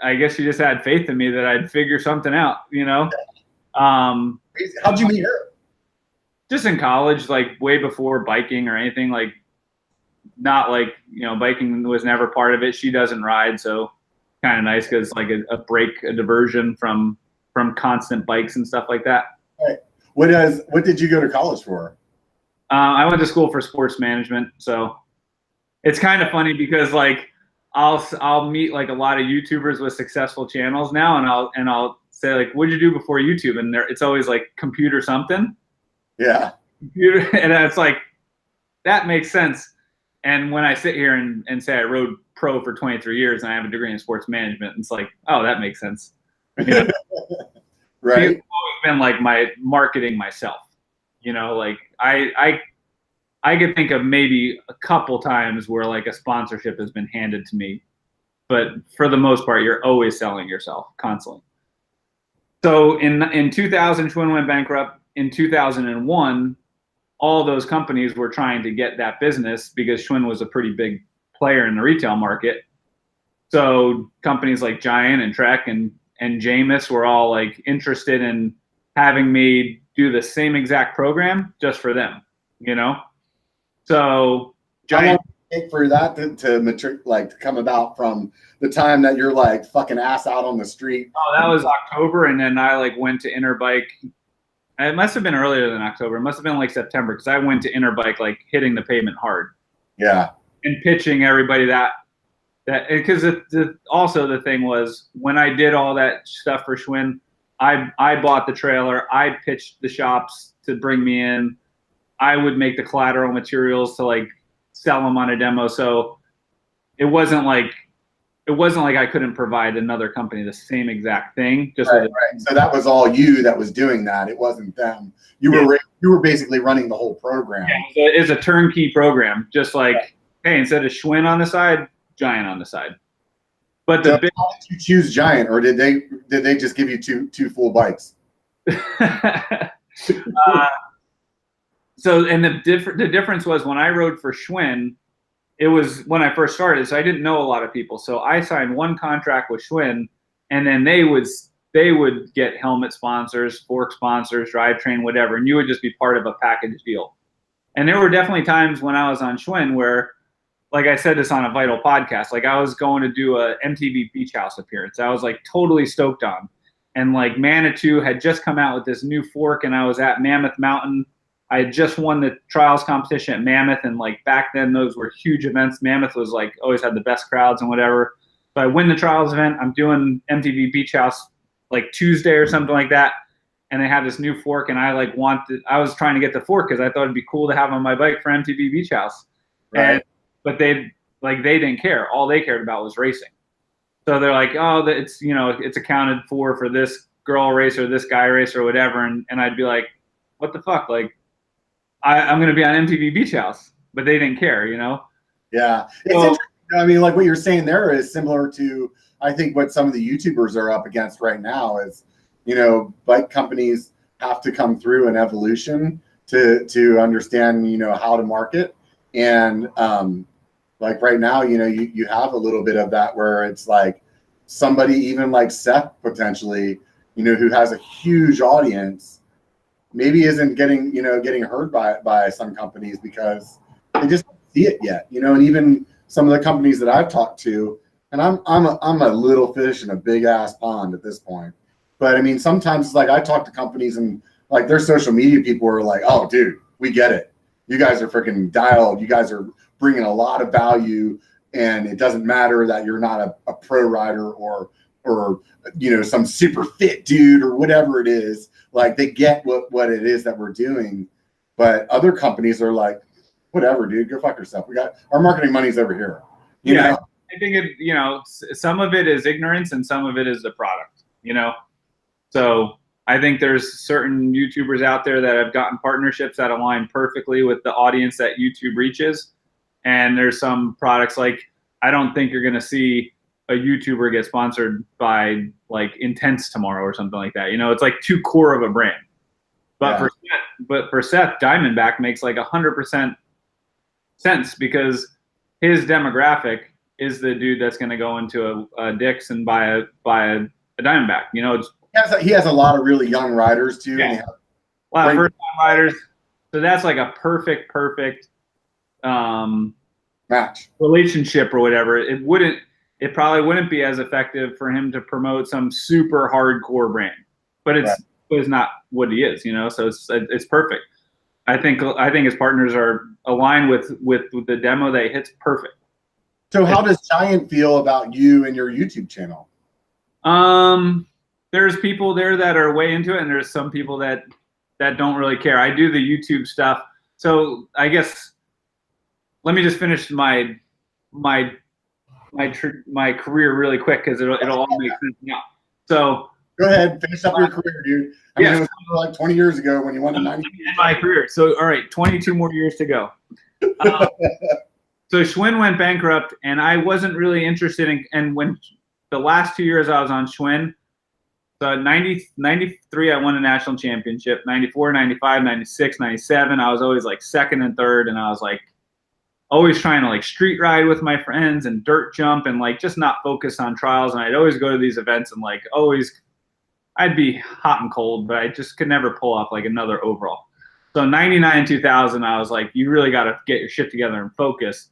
I guess she just had faith in me that I'd figure something out, How'd you meet her? Just in college, like, way before biking or anything. Like, not like, biking was never part of it. She doesn't ride, so kind of nice because, like, a break, a diversion from constant bikes and stuff like that. Right. What did you go to college for? I went to school for sports management, so it's kind of funny because, like, I'll meet, like, a lot of YouTubers with successful channels now, and I'll say, like, what'd you do before YouTube? And it's always like computer something. Yeah. Computer, and it's like, that makes sense. And when I sit here and say I rode pro for 23 years and I have a degree in sports management, it's like, oh, that makes sense. Right. It's always been like my marketing myself. Like, I could think of maybe a couple times where, like, a sponsorship has been handed to me, but for the most part, you're always selling yourself constantly. So in 2000, Schwinn went bankrupt. In 2001, all those companies were trying to get that business because Schwinn was a pretty big player in the retail market. So companies like Giant and Trek and Jameis were all, like, interested in having me do the same exact program just for them, So Giant. How long did it take for that to mature, like, to come about from the time that you're, like, fucking ass out on the street? Oh, that was October, and then I, like, went to Interbike. It must have been earlier than October. It must have been, like, September, because I went to Interbike, like, hitting the pavement hard. Yeah. And pitching everybody that because also the thing was, when I did all that stuff for Schwinn, I bought the trailer. I pitched the shops to bring me in. I would make the collateral materials to, like, sell them on a demo. So it wasn't like it wasn't like I couldn't provide another company the same exact thing. Just right. So that was all you that was doing that. It wasn't them. You were basically running the whole program. Yeah, it's a turnkey program. Just like, hey, instead of Schwinn on the side, Giant on the side. But how did you choose Giant, or did they just give you two full bikes? So, and the difference was when I rode for Schwinn, it was when I first started, so I didn't know a lot of people. So I signed one contract with Schwinn, and then they would get helmet sponsors, fork sponsors, drivetrain, whatever, and you would just be part of a package deal. And there were definitely times when I was on Schwinn where, like I said this on a Vital podcast, like I was going to do a MTV Beach House appearance. I was like totally stoked on. And like Manitou had just come out with this new fork, and I was at Mammoth Mountain. I had just won the trials competition at Mammoth, and like back then those were huge events. Mammoth was like always had the best crowds and whatever. So I win the trials event. I'm doing MTV Beach House like Tuesday or something like that, and they have this new fork, and I was trying to get the fork because I thought it'd be cool to have on my bike for MTV Beach House. Right. But they didn't care. All they cared about was racing. So they're like, oh, it's accounted for this girl racer, this guy racer, or whatever, and I'd be like, what the fuck, like. I'm going to be on MTV Beach House, but they didn't care, Yeah. It's interesting. I mean, like what you're saying there is similar to, I think, what some of the YouTubers are up against right now is, bike companies have to come through an evolution to understand, how to market. And like right now, you have a little bit of that where it's like somebody even like Seth potentially, who has a huge audience, maybe isn't getting heard by some companies because they just don't see it yet, and even some of the companies that I've talked to, and I'm a little fish in a big ass pond at this point. But I mean, sometimes it's like I talk to companies and like their social media people are like, oh dude, we get it. You guys are freaking dialed. You guys are bringing a lot of value, and it doesn't matter that you're not a pro rider or some super fit dude or whatever it is. Like they get what it is that we're doing, but other companies are like, whatever, dude, go fuck yourself. We got our marketing money's over here. You know? I think some of it is ignorance and some of it is the product, So I think there's certain YouTubers out there that have gotten partnerships that align perfectly with the audience that YouTube reaches. And there's some products like, I don't think you're going to see a YouTuber get sponsored by like Intense tomorrow or something like that. It's like too core of a brand. But for Seth, Diamondback makes like 100% sense because his demographic is the dude that's going to go into a Dick's and buy a Diamondback. He has a lot of really young riders too. Yeah. A lot of first-time riders. So that's like a perfect match relationship or whatever. It probably wouldn't be as effective for him to promote some super hardcore brand, but it's not what he is, So it's perfect. I think his partners are aligned with the demo that hits perfect. So how does Giant feel about you and your YouTube channel? There's people there that are way into it, and there's some people that don't really care. I do the YouTube stuff, so I guess let me just finish my career really quick because it'll all make sense now. So go ahead, finish up your career, dude. I mean, it was like 20 years ago when you won the 90. In my career. So all right, 22 more years to go. So Schwinn went bankrupt, and I wasn't really interested in. And when the last 2 years I was on Schwinn, so 93 I won a national championship. 94, 95, 96, 97 I was always like second and third, and I was like always trying to like street ride with my friends and dirt jump and like just not focus on trials. And I'd always go to these events and like I'd be hot and cold, but I just could never pull off like another overall. So 99, 2000, I was like, you really got to get your shit together and focus.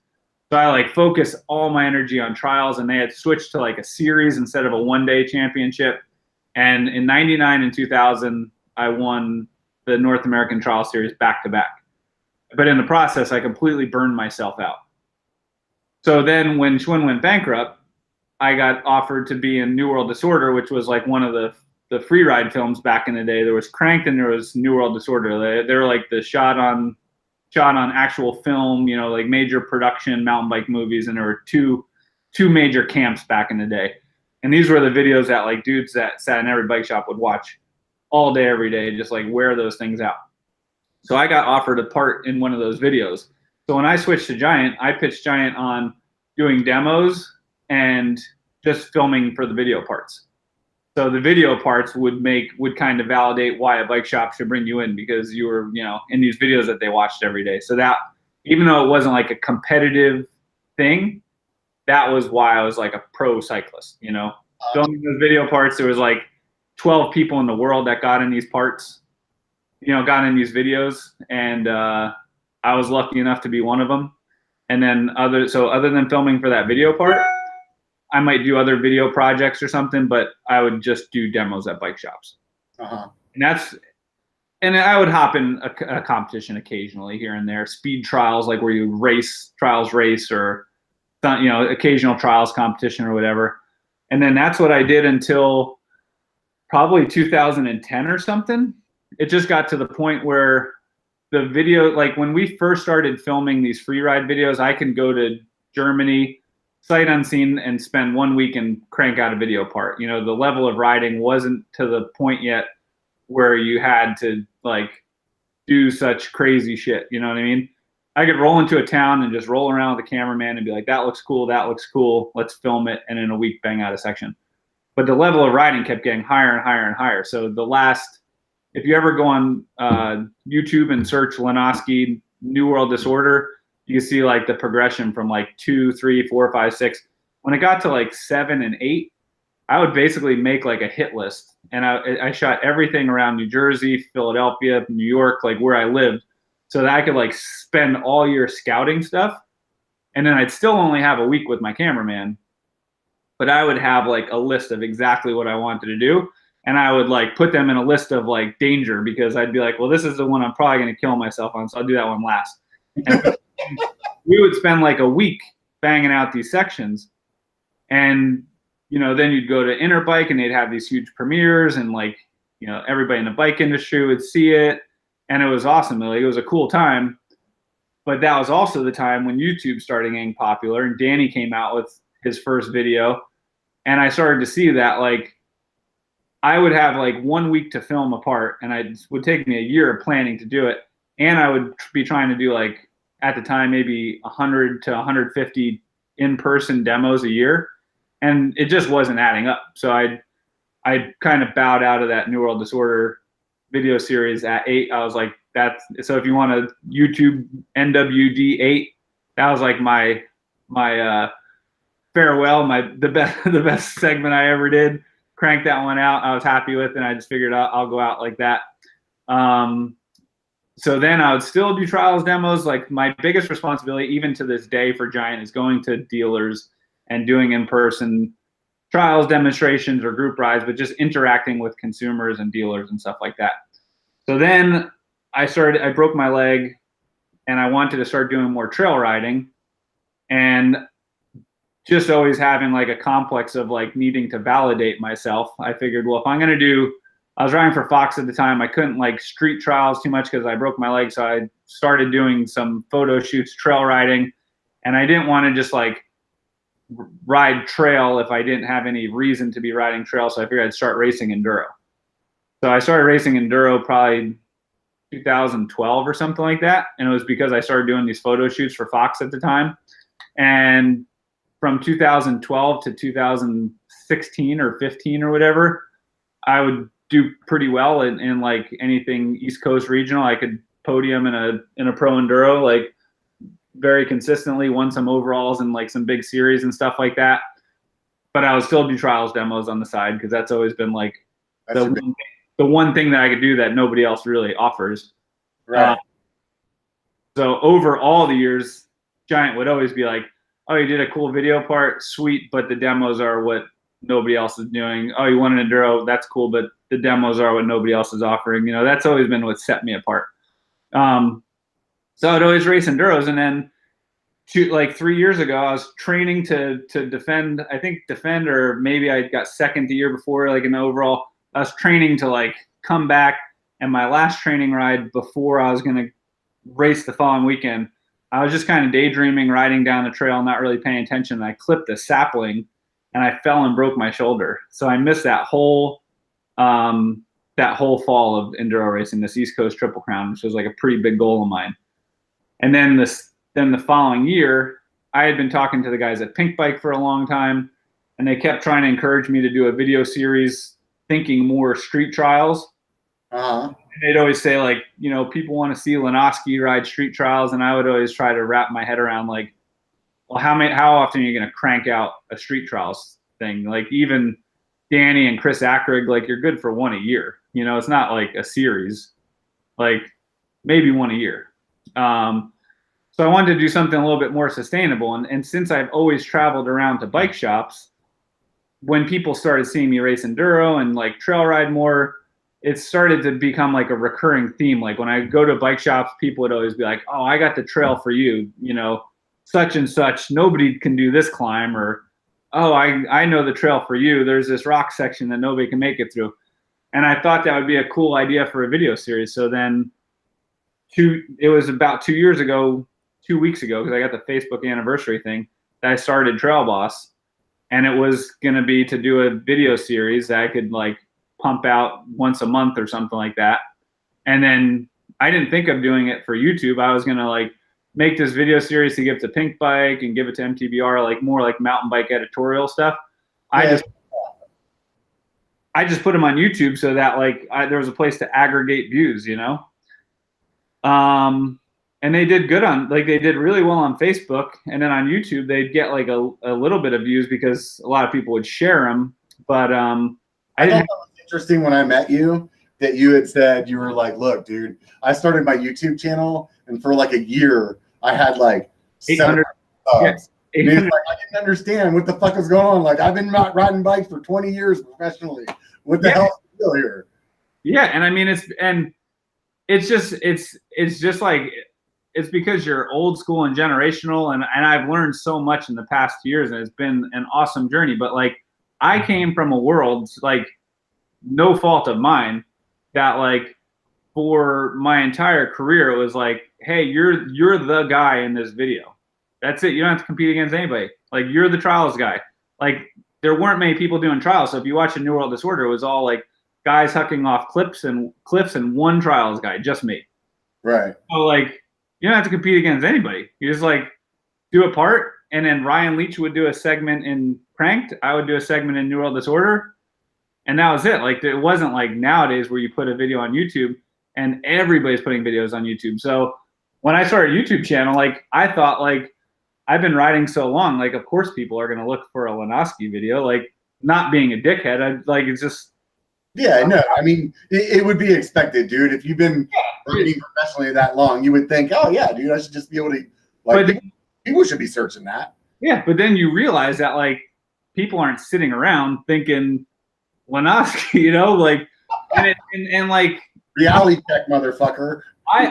So I like focused all my energy on trials, and they had switched to like a series instead of a one-day championship. And in 99 and 2000, I won the North American Trial Series back-to-back. But in the process, I completely burned myself out. So then when Schwinn went bankrupt, I got offered to be in New World Disorder, which was like one of the free ride films back in the day. There was Cranked and there was New World Disorder. They were like the shot on actual film, like major production mountain bike movies. And there were two two major camps back in the day. And these were the videos that like dudes that sat in every bike shop would watch all day, every day, just like wear those things out. So I got offered a part in one of those videos. So when I switched to Giant, I pitched Giant on doing demos and just filming for the video parts. So the video parts would kind of validate why a bike shop should bring you in, because you were, in these videos that they watched every day. So that, even though it wasn't like a competitive thing, that was why I was like a pro cyclist, filming those video parts. There was like 12 people in the world that got in these parts, got in these videos. And I was lucky enough to be one of them. And then other than filming for that video part, I might do other video projects or something, but I would just do demos at bike shops. And I would hop in a competition occasionally here and there, speed trials, like where you race, or, occasional trials competition or whatever. And then that's what I did until probably 2010 or something. It just got to the point where the video, like when we first started filming these free ride videos, I can go to Germany, sight unseen, and spend 1 week and crank out a video part. The level of riding wasn't to the point yet where you had to like do such crazy shit. You know what I mean? I could roll into a town and just roll around with the cameraman and be like, that looks cool, let's film it, and in a week bang out a section. But the level of riding kept getting higher and higher and higher. So if you ever go on YouTube and search Lenosky New World Disorder, you can see like the progression from like 2, 3, 4, 5, 6. When it got to like 7 and 8, I would basically make like a hit list. And I shot everything around New Jersey, Philadelphia, New York, like where I lived, so that I could like spend all year scouting stuff. And then I'd still only have a week with my cameraman, but I would have like a list of exactly what I wanted to do. And I would like put them in a list of like danger, because I'd be like, well, this is the one I'm probably going to kill myself on, so I'll do that one last. And we would spend like a week banging out these sections. And, then you'd go to Interbike and they'd have these huge premieres, and like, everybody in the bike industry would see it. And it was awesome. Like, it was a cool time. But that was also the time when YouTube started getting popular, and Danny came out with his first video. And I started to see that like I would have like 1 week to film a part, and it would take me a year of planning to do it. And I would be trying to do like, at the time, maybe 100 to 150 in-person demos a year. And it just wasn't adding up. So I kind of bowed out of that New World Disorder video series at 8. I was like, so if you want to YouTube NWD 8, that was like my farewell, the best segment I ever did. Cranked that one out. I was happy with it, and I just figured I'll go out like that. So then I would still do trials, demos. Like my biggest responsibility, even to this day for Giant, is going to dealers and doing in-person trials, demonstrations, or group rides, but just interacting with consumers and dealers and stuff like that. So then I broke my leg, and I wanted to start doing more trail riding, and just always having like a complex of like needing to validate myself. I figured, well, if I'm going to I was riding for Fox at the time. I couldn't like street trials too much because I broke my leg. So I started doing some photo shoots, trail riding, and I didn't want to just like ride trail if I didn't have any reason to be riding trail. So I figured I'd start racing enduro. So I started racing enduro probably 2012 or something like that. And it was because I started doing these photo shoots for Fox at the time. And from 2012 to 2016 or 15 or whatever, I would do pretty well in like anything East Coast regional. I could podium in a pro enduro, like very consistently, won some overalls and like some big series and stuff like that. But I would still do trials, demos on the side, because that's always been like the one thing that I could do that nobody else really offers. Right. So over all the years, Giant would always be like, oh, you did a cool video part, sweet, but the demos are what nobody else is doing. Oh, you want an enduro, that's cool, but the demos are what nobody else is offering. That's always been what set me apart. So I'd always race enduros, and then 3 years ago, I was training to defend, or maybe I got second the year before, like in the overall. I was training to like come back, and my last training ride before I was going to race the following weekend, I was just kind of daydreaming, riding down the trail, not really paying attention. And I clipped a sapling and I fell and broke my shoulder. So I missed that whole fall of enduro racing, this East Coast Triple Crown, which was like a pretty big goal of mine. And then the following year, I had been talking to the guys at Pink Bike for a long time, and they kept trying to encourage me to do a video series, thinking more street trials. And they'd always say, like, you know, people want to see Lenosky ride street trials, and I would always try to wrap my head around, like, well, how often are you going to crank out a street trials thing? Like, even Danny and Chris Ackrig, like, you're good for one a year. You know, it's not like a series, like maybe one a year. So I wanted to do something a little bit more sustainable. And since I've always traveled around to bike shops, when people started seeing me race enduro and like trail ride more, it started to become like a recurring theme. Like when I go to bike shops, people would always be like, oh, I got the trail for you, you know, such and such, nobody can do this climb, or, oh, I know the trail for you. There's this rock section that nobody can make it through. And I thought that would be a cool idea for a video series. So then it was about 2 weeks ago, because I got the Facebook anniversary thing, that I started Trail Boss. And it was going to be to do a video series that I could like pump out once a month or something like that. And then I didn't think of doing it for YouTube. I was going to like make this video series to give to Pink Bike and give it to MTBR, like more like mountain bike editorial stuff. Yeah. I just put them on YouTube so that like there was a place to aggregate views, you know? And they did good they did really well on Facebook, and then on YouTube they'd get like a little bit of views because a lot of people would share them. But I thought that was interesting when I met you, that you had said, you were like, look, dude, I started my YouTube channel, and for like a year I had like 800 subs. Yeah, 800. Like, I didn't understand what the fuck was going on. Like, I've been riding bikes for 20 years professionally. What the hell is the deal here? Yeah, and I mean it's just like, it's because you're old school and generational, and I've learned so much in the past years, and it's been an awesome journey. But like, I came from a world, like, no fault of mine, that like for my entire career it was like, hey, you're the guy in this video. That's it. You don't have to compete against anybody. Like, you're the trials guy. Like, there weren't many people doing trials. So if you watch a New World Disorder, it was all like guys hucking off cliffs and one trials guy, just me. Right. So like, you don't have to compete against anybody. You just like do a part, and then Ryan Leach would do a segment in Cranked. I would do a segment in New World Disorder, and that was it. Like, it wasn't like nowadays where you put a video on YouTube and everybody's putting videos on YouTube. So when I started a YouTube channel, like, I thought, like, I've been riding so long, like, of course people are going to look for a Lenosky video. Like, not being a dickhead, it's just. Yeah, no, I mean, it would be expected, dude. If you've been riding professionally that long, you would think, oh, yeah, dude, I should just be able to, like, people should be searching that. Yeah, but then you realize that, like, people aren't sitting around thinking Lenosky, you know, like, and like. Reality check, motherfucker. I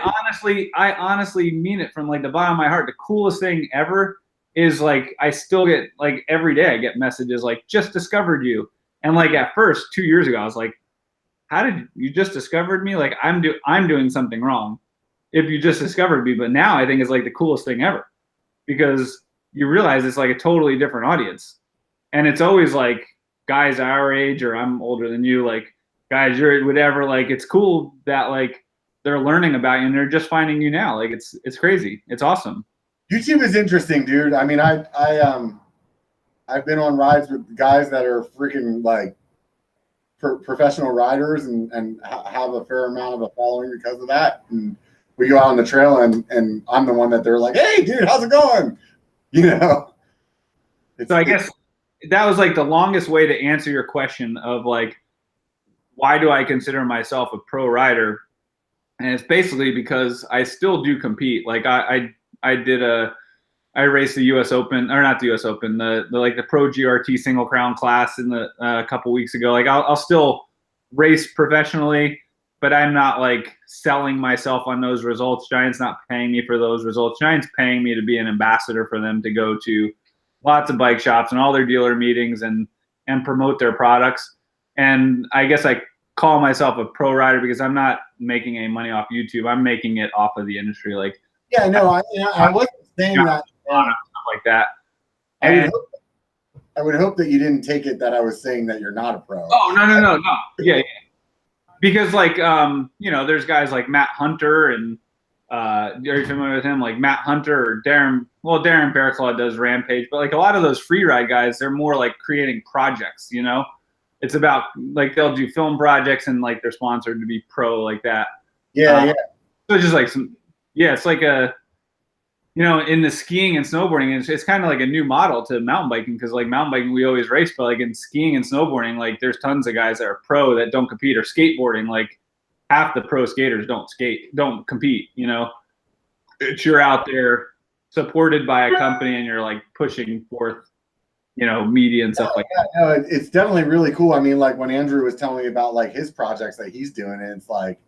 honestly mean it from like the bottom of my heart. The coolest thing ever is, like, I still get, like, every day I get messages like, just discovered you. And like, at first 2 years ago, I was like, how did you just discovered me? Like, I'm doing something wrong if you just discovered me. But now I think it's like the coolest thing ever, because you realize it's like a totally different audience. And it's always like guys our age, or I'm older than you, like, guys, you're whatever. Like, it's cool that like they're learning about you and they're just finding you now. Like, it's crazy. It's awesome. YouTube is interesting, dude. I mean, I've been on rides with guys that are freaking like professional riders and have a fair amount of a following because of that. And we go out on the trail, and I'm the one that they're like, hey, dude, how's it going? You know? So I guess that was like the longest way to answer your question of like, why do I consider myself a pro rider? And it's basically because I still do compete. Like, I raced the U.S. Open, or not the U.S. Open, the Pro GRT Single Crown class in a couple weeks ago. Like, I'll still race professionally, but I'm not like selling myself on those results. Giant's not paying me for those results. Giant's paying me to be an ambassador for them, to go to lots of bike shops and all their dealer meetings and promote their products. And I guess I call myself a pro rider because I'm not making any money off YouTube. I'm making it off of the industry. Like, Yeah, no, I wasn't saying that. Stuff like that. I would hope that you didn't take it that I was saying that you're not a pro. Oh, no. Yeah. Because there's guys like Matt Hunter and are you familiar with him? Like Matt Hunter or Darren Bearclaw does Rampage, but like a lot of those free ride guys, they're more like creating projects, It's about like they'll do film projects and like they're sponsored to be pro like that. Yeah. So it's just like it's like in the skiing and snowboarding, it's kind of like a new model to mountain biking because like mountain biking we always race, but like in skiing and snowboarding, like there's tons of guys that are pro that don't compete, or skateboarding, like half the pro skaters don't compete. You're out there supported by a company and you're like pushing forth, media and stuff like that. No, it's definitely really cool. I mean, like when Andrew was telling me about like his projects that he's doing, and it's like,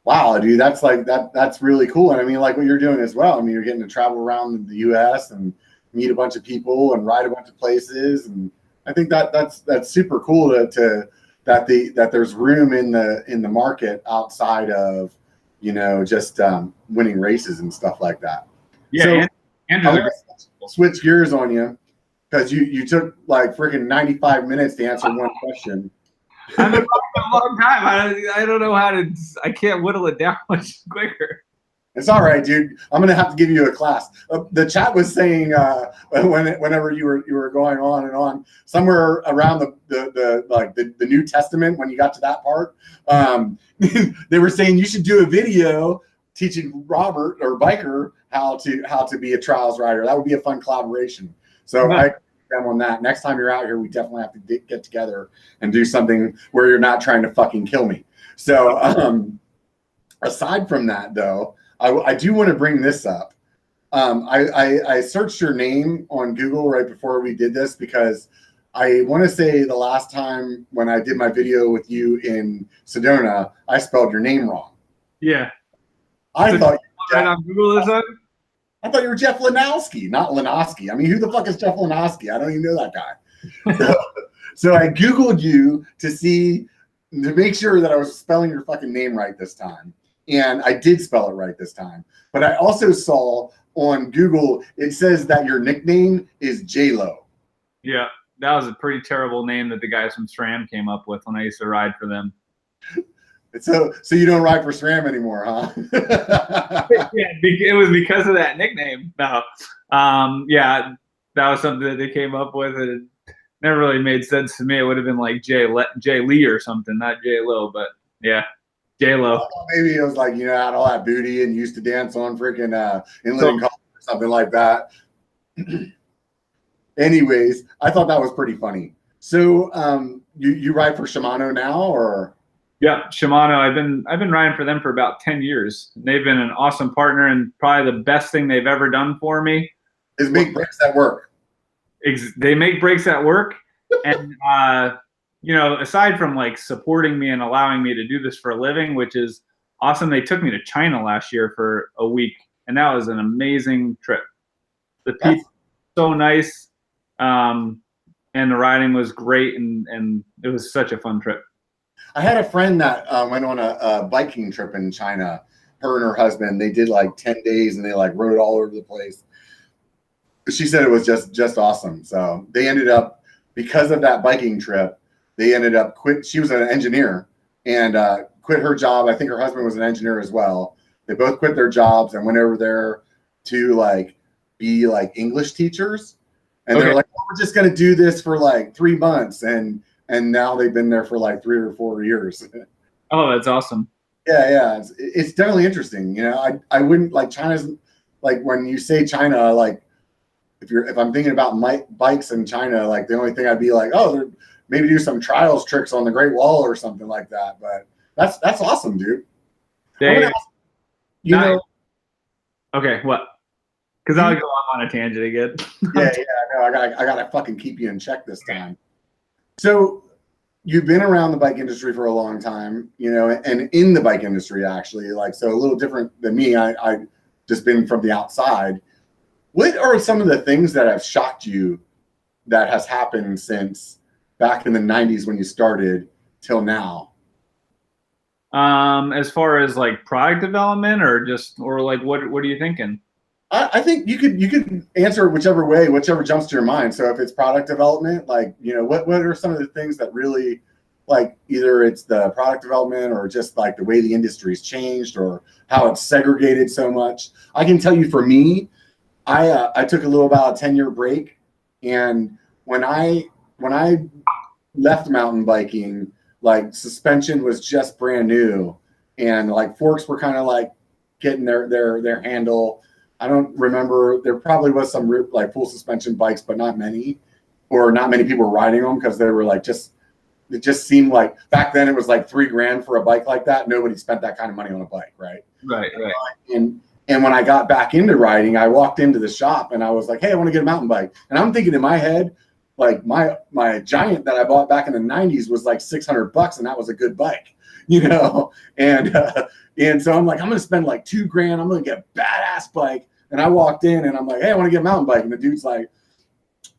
wow, dude, that's really cool. And I mean, like what you're doing as well. I mean, you're getting to travel around the U.S. and meet a bunch of people and ride a bunch of places. And I think that's super cool that there's room in the market outside of, just winning races and stuff like that. Yeah. So Andrew, I'm gonna switch gears on you because you took like freaking 95 minutes to answer one question. I've been talking a long time. I don't know I can't whittle it down much quicker. It's all right, dude. I'm gonna have to give you a class. The chat was saying whenever you were going on and on, somewhere around the New Testament when you got to that part, they were saying you should do a video teaching Robert or Biker how to be a trials rider. That would be a fun collaboration. So I them on that. Next time you're out here, we definitely have to get together and do something where you're not trying to fucking kill me. So aside from that, though, I do want to bring this up. I searched your name on Google right before we did this because I want to say the last time when I did my video with you in Sedona, I spelled your name wrong. Yeah. I thought right on Google this time? I thought you were Jeff Lenosky, not Lenosky. I mean, who the fuck is Jeff Lenosky? I don't even know that guy. So I Googled you to make sure that I was spelling your fucking name right this time. And I did spell it right this time. But I also saw on Google, it says that your nickname is J-Lo. Yeah, that was a pretty terrible name that the guys from SRAM came up with when I used to ride for them. So you don't ride for SRAM anymore, huh? Yeah, it was because of that nickname. No, yeah, that was something that they came up with, and it never really made sense to me. It would have been like Jay Lee or something, not J Lo, but yeah, J Lo. Maybe it was like had all that booty and used to dance on freaking in living color or something like that. Anyways, I thought that was pretty funny. So you ride for Shimano now, or? Yeah, Shimano. I've been riding for them for about 10 years. They've been an awesome partner, and probably the best thing they've ever done for me is make brakes that work. They make brakes that work, and aside from like supporting me and allowing me to do this for a living, which is awesome, they took me to China last year for a week, and that was an amazing trip. The people were so nice, and the riding was great, and it was such a fun trip. I had a friend that went on a biking trip in China. Her and her husband, they did like 10 days and they like rode all over the place. She said it was just awesome. So they ended up, because of that biking trip, they ended up quit. She was an engineer and quit her job. I think her husband was an engineer as well. They both quit their jobs and went over there to like be like English teachers. And they're like, we're just going to do this for like 3 months. And now they've been there for like 3 or 4 years. Oh, that's awesome. Yeah. It's definitely interesting. I wouldn't like China's like when you say China, like if I'm thinking about bikes in China, like the only thing I'd be like, oh, maybe do some trials tricks on the Great Wall or something like that. But that's awesome, dude. Okay, what? Because I'll go off on a tangent again. yeah. No, I gotta fucking keep you in check this time. So you've been around the bike industry for a long time, and in the bike industry, actually, like, so a little different than me. I just been from the outside. What are some of the things that have shocked you that has happened since back in the 90s when you started till now? As far as like product development or like what are you thinking? I think you could answer whichever way, whichever jumps to your mind. So if it's product development, like, what are some of the things that really, like, either it's the product development or just like the way the industry's changed or how it's segregated so much. I can tell you for me, I took about a 10-year break, and when I left mountain biking, like suspension was just brand new, and like forks were kind of like getting their handle. I don't remember. There probably was some like full suspension bikes, but not many, or not many people were riding them because they were like it just seemed like back then it was like $3,000 for a bike like that. Nobody spent that kind of money on a bike, right? Right. And when I got back into riding, I walked into the shop and I was like, hey, I want to get a mountain bike. And I'm thinking in my head, like my Giant that I bought back in the 90s was like $600, and that was a good bike, and so I'm like, I'm going to spend like $2,000. I'm going to get a badass bike. And I walked in and I'm like, hey, I want to get a mountain bike. And the dude's like,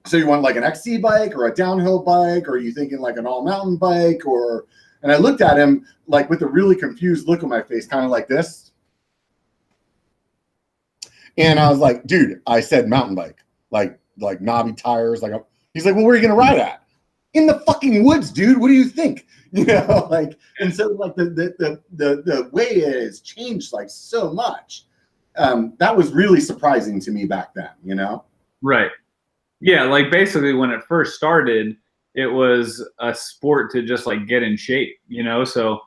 so you want like an XC bike or a downhill bike? Or are you thinking like an all mountain bike? And I looked at him like with a really confused look on my face, kind of like this. And I was like, dude, I said mountain bike, like knobby tires. He's like, well, where are you going to ride at? In the fucking woods, dude. What do you think? And so like the way it has changed like so much. That was really surprising to me back then, Right. Yeah, like basically when it first started, it was a sport to just like get in shape, So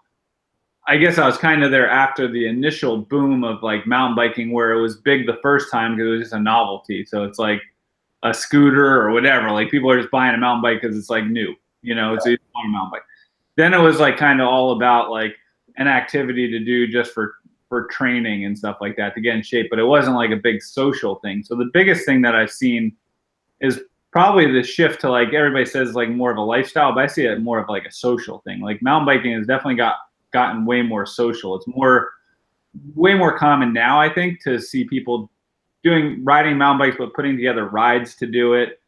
I guess I was kind of there after the initial boom of like mountain biking, where it was big the first time because it was just a novelty. So it's like a scooter or whatever. Like people are just buying a mountain bike because it's like new, It's a mountain bike. Then it was like kind of all about like an activity to do just for training and stuff like that to get in shape, but it wasn't like a big social thing. So the biggest thing that I've seen is probably the shift to like everybody says like more of a lifestyle, but I see it more of like a social thing. Like mountain biking has definitely gotten way more social. It's way more common now, I think, to see people riding mountain bikes, but putting together rides to do it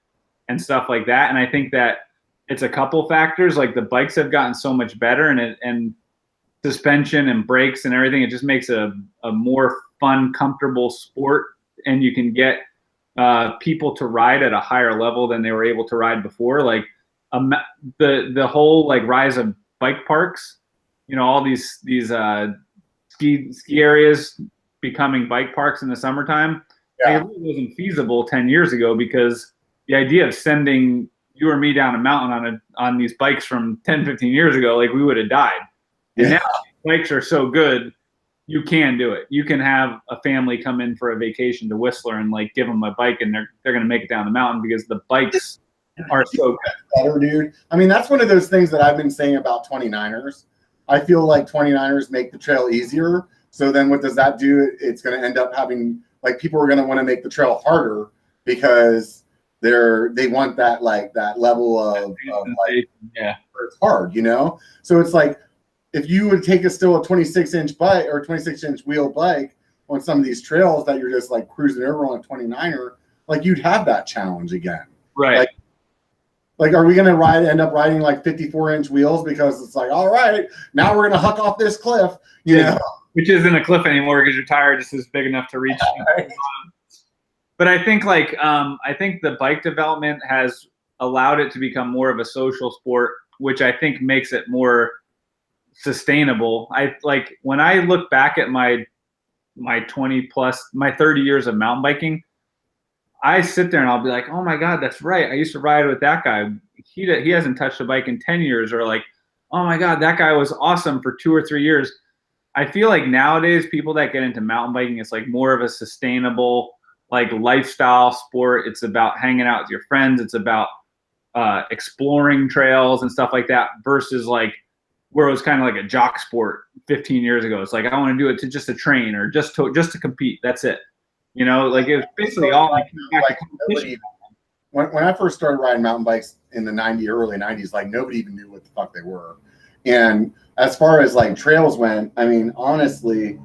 and stuff like that. And I think that it's a couple factors. Like the bikes have gotten so much better, and suspension and brakes and everything, it just makes a more fun, comfortable sport, and you can get people to ride at a higher level than they were able to ride before. Like the whole like rise of bike parks, all these ski areas becoming bike parks in the summertime. Yeah. Like, it really wasn't feasible 10 years ago because the idea of sending you or me down a mountain on these bikes from 10, 15 years ago, like we would have died. And now bikes are so good, you can do it. You can have a family come in for a vacation to Whistler and like give them a bike, and they're going to make it down the mountain because the bikes are so good. Better, dude. I mean, that's one of those things that I've been saying about 29ers. I feel like 29ers make the trail easier. So then what does that do? It's going to end up having like people are going to want to make the trail harder because they want that level of like, yeah, it's hard, So it's like, if you would take a 26-inch bike or 26-inch wheel bike on some of these trails that you're just like cruising over on a 29er, like you'd have that challenge again. Right. Like are we going to end up riding like 54-inch wheels because it's like, all right, now we're going to huck off this cliff, Which isn't a cliff anymore because your tire just is big enough to reach. Right. But I think the bike development has allowed it to become more of a social sport, which I think makes it more sustainable. I like when I look back at my 30 years of mountain biking, I sit there and I'll be like, oh my God, that's right. I used to ride with that guy. He hasn't touched a bike in 10 years, or like, oh my God, that guy was awesome for 2 or 3 years. I feel like nowadays people that get into mountain biking, it's like more of a sustainable like lifestyle sport. It's about hanging out with your friends. It's about exploring trails and stuff like that versus like where it was kind of like a jock sport 15 years ago. It's like, I want to do it to train or just to compete. That's it. Like it was basically all like when I first started riding mountain bikes in the early 90s, like nobody even knew what the fuck they were. And as far as like trails went, I mean, honestly,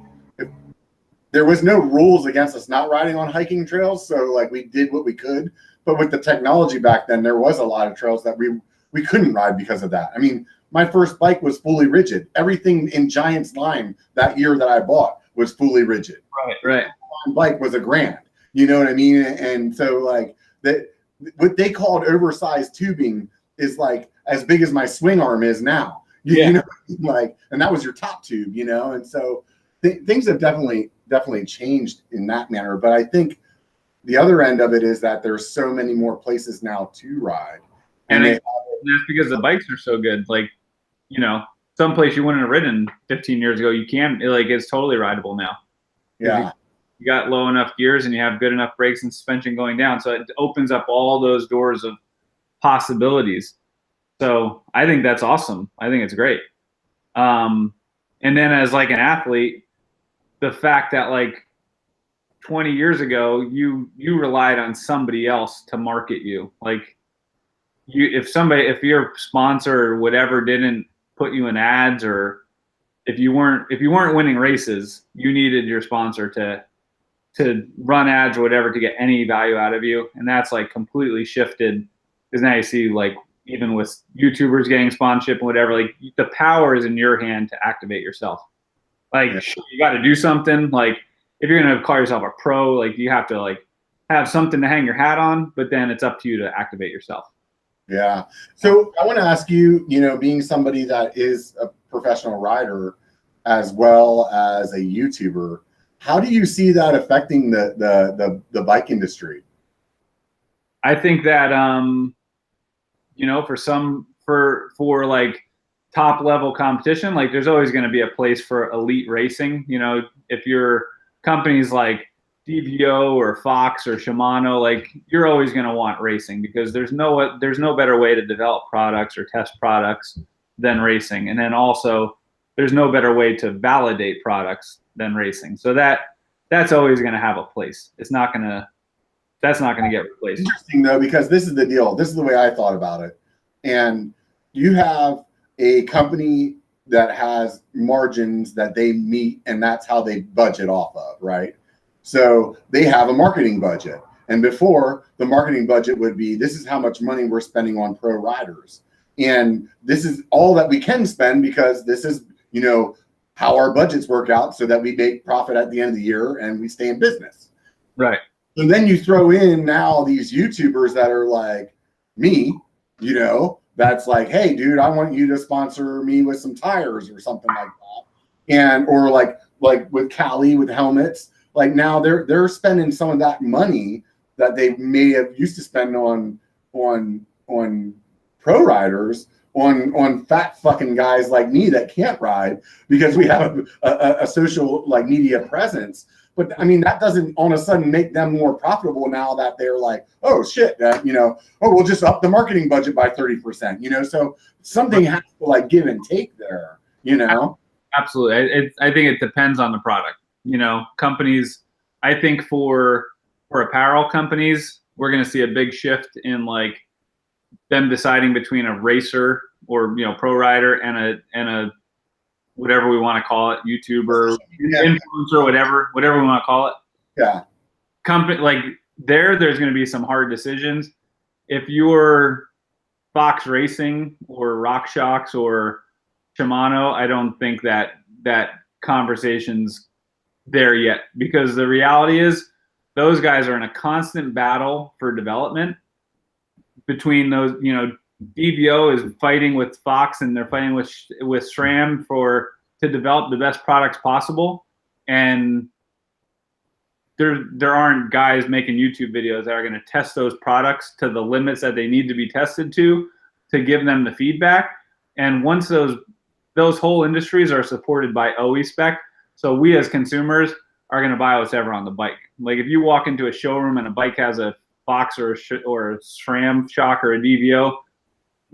there was no rules against us not riding on hiking trails. So like we did what we could, but with the technology back then, there was a lot of trails that we couldn't ride because of that. I mean, my first bike was fully rigid. Everything in Giant's line that year that I bought was fully rigid. Right. My bike was $1,000. You know what I mean? And so like that, what they called oversized tubing is like as big as my swing arm is now. You know, like, and that was your top tube, you know? And so things have definitely changed in that manner. But I think the other end of it is that there's so many more places now to ride. And that's because the bikes are so good. Like, you know, someplace you wouldn't have ridden 15 years ago, you can, like, it's totally rideable now. Yeah. You got low enough gears and you have good enough brakes and suspension going down. So it opens up all those doors of possibilities. So I think that's awesome. I think it's great. And then as like an athlete, the fact that like 20 years ago, you relied on somebody else to market you. Like if your sponsor or whatever didn't put you in ads, or if you weren't winning races, you needed your sponsor to run ads or whatever to get any value out of you. And that's like completely shifted, because now you see like even with YouTubers getting sponsorship and whatever, like the power is in your hand to activate yourself. Like you got to do something. Like if you're going to call yourself a pro, like you have to like have something to hang your hat on, but then it's up to you to activate yourself. Yeah. So I want to ask you, you know, being somebody that is a professional rider as well as a YouTuber, how do you see that affecting the bike industry? I think that, you know, for like top level competition, like there's always going to be a place for elite racing. You know, if your companies like DVO or Fox or Shimano, like you're always going to want racing, because there's no better way to develop products or test products than racing. And then also there's no better way to validate products than racing. So that's always going to have a place. That's not going to get replaced. Interesting though, because this is the deal. This is the way I thought about it. And you have a company that has margins that they meet, and that's how they budget off of, right? So they have a marketing budget. And before, the marketing budget would be, this is how much money we're spending on pro riders. And this is all that we can spend, because this is, you know, how our budgets work out, so that we make profit at the end of the year and we stay in business. Right. And then you throw in now these YouTubers that are like me, you know, that's like, hey, dude, I want you to sponsor me with some tires or something like that. And, or like with Cali with helmets, like now they're spending some of that money that they may have used to spend on pro riders on fat fucking guys like me that can't ride, because we have a social like media presence. But I mean, that doesn't all of a sudden make them more profitable now that they're like, oh shit, you know, oh, we'll just up the marketing budget by 30%, you know? So something has to like give and take there, you know? Absolutely. I think it depends on the product. You know, companies, I think for apparel companies, we're going to see a big shift in like them deciding between a racer or, you know, pro rider and a whatever we want to call it, YouTuber, influencer, whatever we want to call it. Yeah. Company like there's going to be some hard decisions. If you're Fox Racing or RockShox or Shimano, I don't think that conversation's there yet, because the reality is those guys are in a constant battle for development between those, you know, DVO is fighting with Fox and they're fighting with SRAM to develop the best products possible. And there aren't guys making YouTube videos that are going to test those products to the limits that they need to be tested to give them the feedback. And once those whole industries are supported by OE spec, so we as consumers are going to buy whatever on the bike. Like if you walk into a showroom and a bike has a Fox or a SRAM shock or a DVO,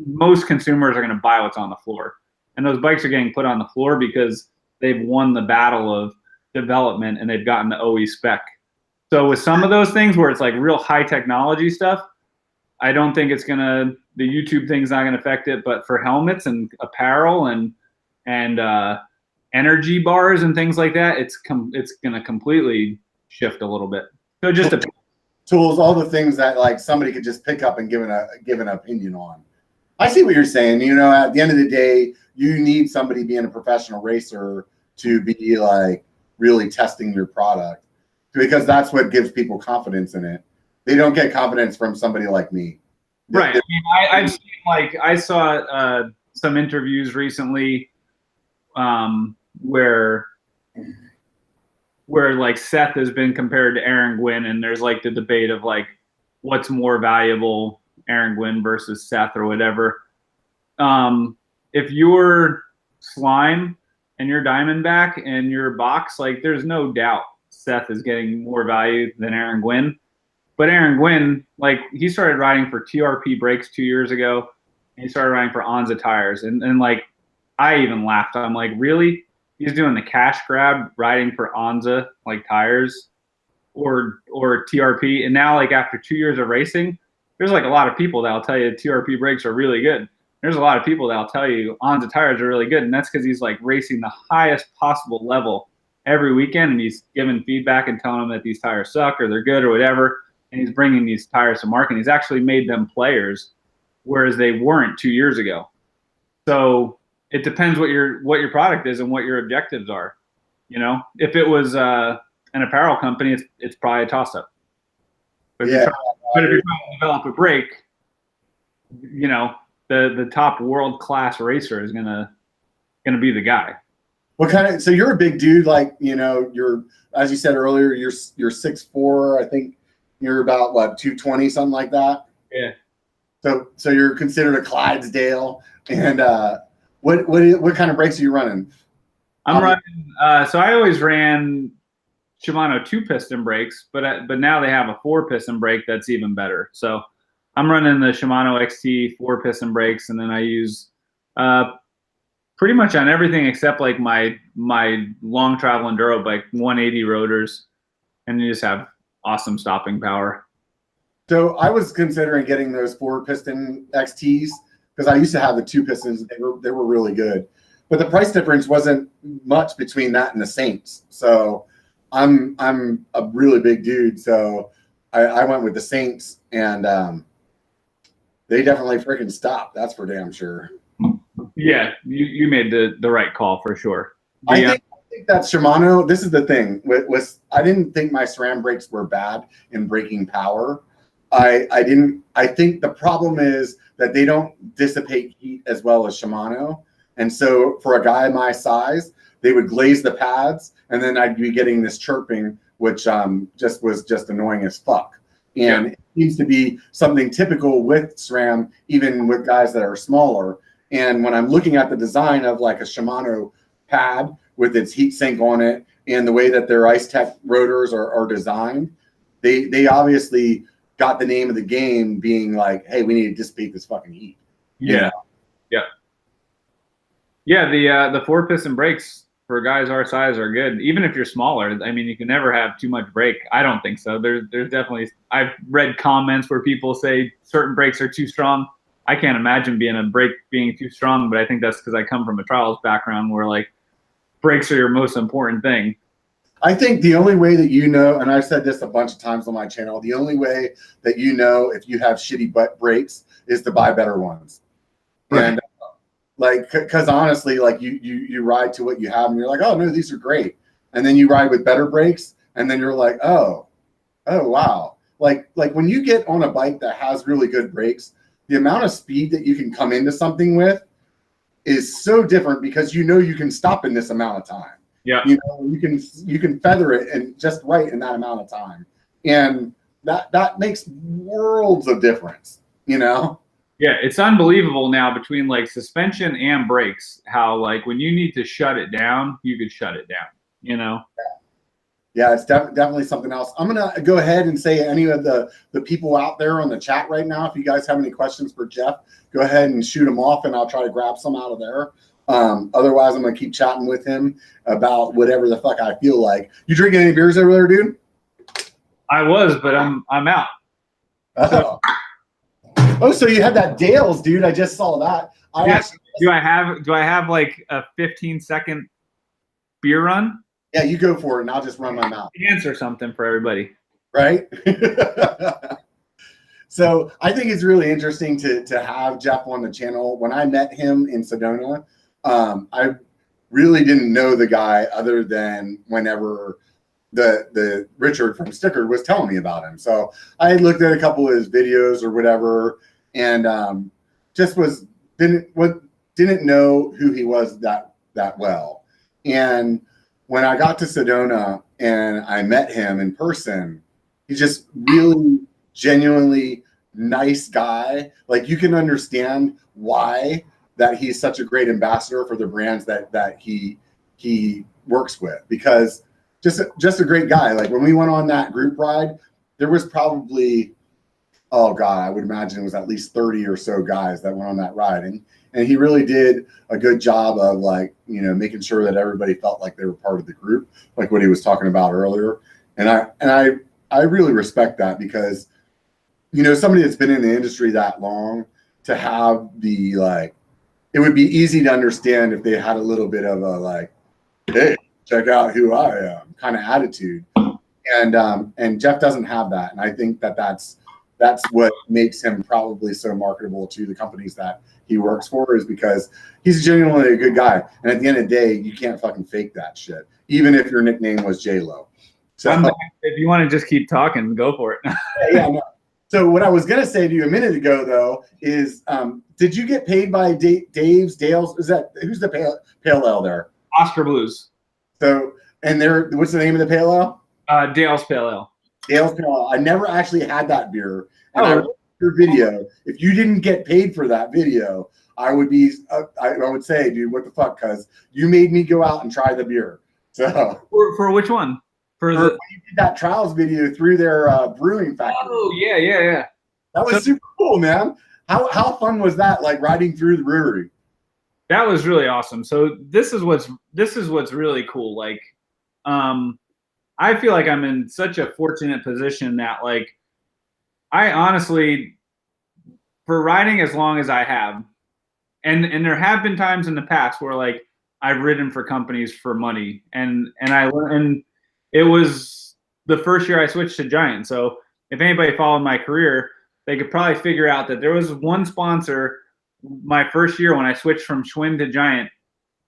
most consumers are going to buy what's on the floor. And those bikes are getting put on the floor because they've won the battle of development and they've gotten the OE spec. So with some of those things where it's like real high technology stuff, I don't think it's the YouTube thing's not going to affect it. But for helmets and apparel and energy bars and things like that, it's going to completely shift a little bit. So it just depends. Tools, all the things that like somebody could just pick up and give an opinion on. I see what you're saying. You know, at the end of the day, you need somebody being a professional racer to be like really testing your product, because that's what gives people confidence in it. They don't get confidence from somebody like me. Right. I mean, I've seen, like, I saw some interviews recently where like Seth has been compared to Aaron Gwin, and there's like the debate of like what's more valuable, Aaron Gwin versus Seth or whatever. If you're Slime and you're Diamondback and you're Box, like there's no doubt Seth is getting more value than Aaron Gwin. But Aaron Gwin, like, he started riding for TRP brakes 2 years ago, and he started riding for Onza tires. And like, I even laughed. I'm like, really? He's doing the cash grab riding for Onza, like, tires or TRP. And now, like, after 2 years of racing, there's, like, a lot of people that'll tell you TRP brakes are really good. There's a lot of people that'll tell you Onza tires are really good, and that's because he's, like, racing the highest possible level every weekend, and he's giving feedback and telling them that these tires suck or they're good or whatever. And he's bringing these tires to market. He's actually made them players, whereas they weren't 2 years ago. So it depends what your product is and what your objectives are. You know, if it was an apparel company, it's probably a toss-up. But if you're trying to develop a brake, you know, the top world-class racer is gonna be the guy. What kind of? So you're a big dude, like, you know, you're, as you said earlier, you're 6'4", I think. You're about what, 220, something like that? Yeah. So you're considered a Clydesdale. And what kind of brakes are you running? I'm running. So I always ran Shimano 2-piston brakes, but now they have a 4-piston brake that's even better. So I'm running the Shimano XT 4-piston brakes, and then I use pretty much on everything except like my long travel enduro bike, 180 rotors, and you just have awesome stopping power. So I was considering getting those 4-piston XTs because I used to have the 2 pistons. They were really good, but the price difference wasn't much between that and the Saints. So I'm a really big dude, so I went with the Saints, and they definitely freaking stopped. That's for damn sure. Yeah, you made the right call for sure. I think that Shimano, this is the thing, I didn't think my SRAM brakes were bad in braking power. I think the problem is that they don't dissipate heat as well as Shimano. And so for a guy my size, they would glaze the pads, and then I'd be getting this chirping, which was just annoying as fuck. And It seems to be something typical with SRAM, even with guys that are smaller. And when I'm looking at the design of like a Shimano pad with its heat sink on it and the way that their Ice Tech rotors are designed, they obviously got the name of the game being like, hey, we need to dissipate this fucking heat. Yeah. Yeah. Yeah. The 4-piston brakes for guys our size are good. Even if you're smaller, I mean, you can never have too much brake. I don't think so. There's definitely, I've read comments where people say certain brakes are too strong. I can't imagine a brake being too strong, but I think that's because I come from a trials background where like brakes are your most important thing. I think the only way that you know, and I've said this a bunch of times on my channel, the only way that you know if you have shitty brakes is to buy better ones. Right. And like, because honestly, like you ride to what you have, and you're like, oh no, these are great, and then you ride with better brakes, and then you're like, oh wow, like when you get on a bike that has really good brakes, the amount of speed that you can come into something with is so different because you know you can stop in this amount of time. Yeah. You know, you can feather it and just right in that amount of time. And that makes worlds of difference, you know? Yeah, it's unbelievable now between like suspension and brakes, how like when you need to shut it down, you could shut it down, you know? Yeah, it's definitely something else. I'm going to go ahead and say any of the people out there on the chat right now, if you guys have any questions for Jeff, go ahead and shoot them off, and I'll try to grab some out of there. Otherwise, I'm going to keep chatting with him about whatever the fuck I feel like. You drinking any beers over there, dude? I was, but I'm out. Oh, so you had that Dale's, dude. I just saw that. Do I have like a 15-second beer run? Yeah, you go for it, and I'll just run my mouth. Answer something for everybody. Right? So I think it's really interesting to have Jeff on the channel. When I met him in Sedona, I really didn't know the guy other than whenever the Richard from Sticker was telling me about him. So I had looked at a couple of his videos or whatever, and just didn't know who he was that well. And when I got to Sedona and I met him in person, he's just really genuinely nice guy. Like, you can understand why that he's such a great ambassador for the brands that he works with, because just a great guy. Like, when we went on that group ride, there was probably, oh God, I would imagine it was at least 30 or so guys that went on that ride. And he really did a good job of, like, you know, making sure that everybody felt like they were part of the group, like what he was talking about earlier. And I really respect that, because, you know, somebody that's been in the industry that long, to have the, like, it would be easy to understand if they had a little bit of a, like, hey, check out who I am kind of attitude. And Jeff doesn't have that. And I think that's what makes him probably so marketable to the companies that he works for, is because he's genuinely a good guy. And at the end of the day, you can't fucking fake that shit, even if your nickname was J-Lo. So if you want to just keep talking, go for it. yeah, no. So what I was going to say to you a minute ago, though, is did you get paid by Dale's? Who's the pale ale there? Oscar Blues. So, and what's the name of the pale ale? Dale's Pale Ale. Dale's Pale Ale. I never actually had that beer. And I watched your video. If you didn't get paid for that video, I would say, dude, what the fuck? Because you made me go out and try the beer. So for which one? When you did that trials video through their brewing factory. Oh yeah. That was super cool, man. How fun was that? Like, riding through the brewery. That was really awesome. So this is what's really cool. Like, I feel like I'm in such a fortunate position that, like, I honestly, for riding as long as I have, and there have been times in the past where, like, I've ridden for companies for money, and it was the first year I switched to Giant. So if anybody followed my career, they could probably figure out that there was one sponsor my first year when I switched from Schwinn to Giant,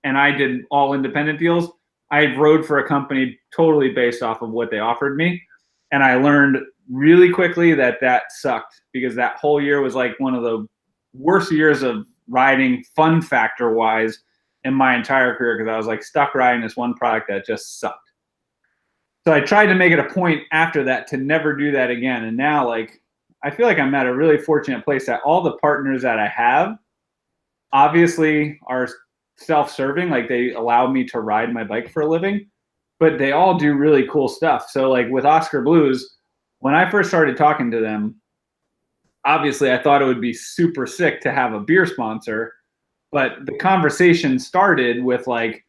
and I did all independent deals. I rode for a company totally based off of what they offered me. And I learned really quickly that sucked, because that whole year was like one of the worst years of riding fun factor wise in my entire career, because I was like stuck riding this one product that just sucked. So I tried to make it a point after that to never do that again. And now, like, I feel like I'm at a really fortunate place that all the partners that I have obviously are self-serving. Like, they allow me to ride my bike for a living, but they all do really cool stuff. So, like, with Oscar Blues, when I first started talking to them, obviously I thought it would be super sick to have a beer sponsor, but the conversation started with, like,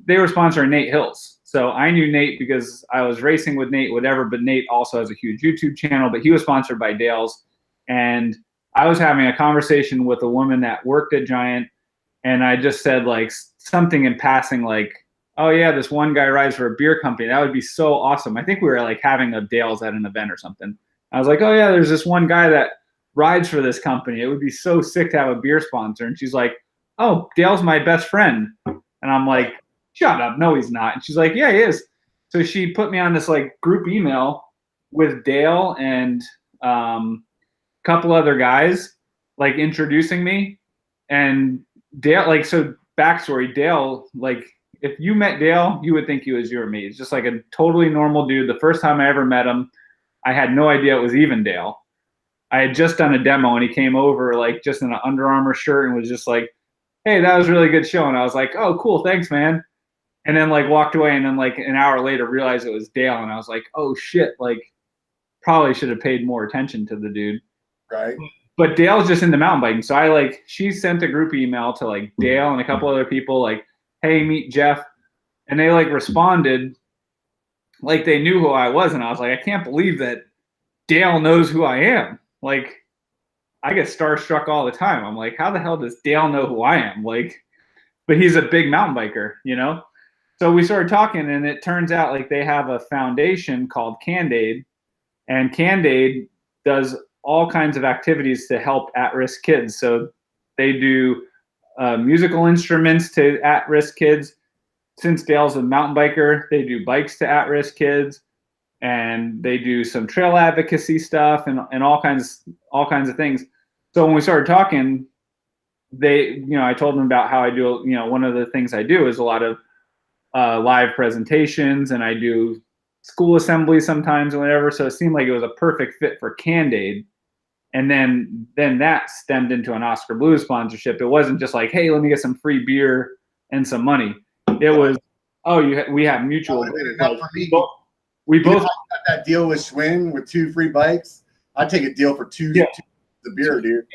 they were sponsoring Nate Hills. So I knew Nate because I was racing with Nate, whatever, but Nate also has a huge YouTube channel, but he was sponsored by Dale's. And I was having a conversation with a woman that worked at Giant, and I just said, like, something in passing, like, oh yeah, this one guy rides for a beer company. That would be so awesome. I think we were, like, having a Dale's at an event or something. I was like, oh yeah, there's this one guy that rides for this company. It would be so sick to have a beer sponsor. And she's like, oh, Dale's my best friend. And I'm like, shut up. No, he's not. And she's like, yeah, he is. So she put me on this, like, group email with Dale and a couple other guys, like, introducing me. And Dale, like, so backstory, Dale, like, if you met Dale, you would think he was you or me. He's just like a totally normal dude. The first time I ever met him, I had no idea it was even Dale. I had just done a demo, and he came over, like, just in an Under Armour shirt and was just like, hey, that was a really good show. And I was like, oh, cool, thanks, man. And then, like, walked away, and then, like, an hour later realized it was Dale, and I was like, oh shit, like, probably should have paid more attention to the dude. Right. But Dale's just into mountain biking. So I, like, she sent a group email to, like, Dale and a couple other people, like, hey, meet Jeff. And they, like, responded like they knew who I was. And I was like, I can't believe that Dale knows who I am. Like, I get starstruck all the time. I'm like, how the hell does Dale know who I am? Like, but he's a big mountain biker, you know? So we started talking, and it turns out, like, they have a foundation called Candade, and Candade does all kinds of activities to help at-risk kids. So they do musical instruments to at-risk kids. Since Dale's a mountain biker, they do bikes to at-risk kids, and they do some trail advocacy stuff and all kinds of things. So when we started talking, I told them about how I do, one of the things I do is a lot of live presentations, and I do school assemblies sometimes and whatever. So it seemed like it was a perfect fit for Candade. And then that stemmed into an Oscar Blues sponsorship. It wasn't just like, hey, let me get some free beer and some money. It was, we have mutual. We both got that deal with Schwinn with 2 free bikes. I'd take a deal for two the beer, dude.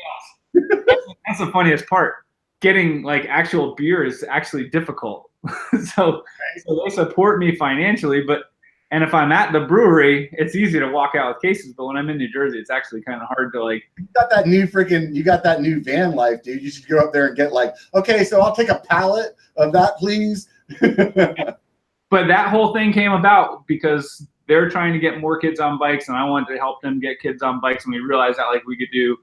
That's the funniest part. Getting like actual beer is actually difficult. So they support me financially, and if I'm at the brewery, it's easy to walk out with cases. But when I'm in New Jersey, it's actually kind of hard to like. You got that new van life, dude. You should go up there and get like, okay, so I'll take a pallet of that, please. But that whole thing came about because they're trying to get more kids on bikes, and I wanted to help them get kids on bikes. And we realized that like we could do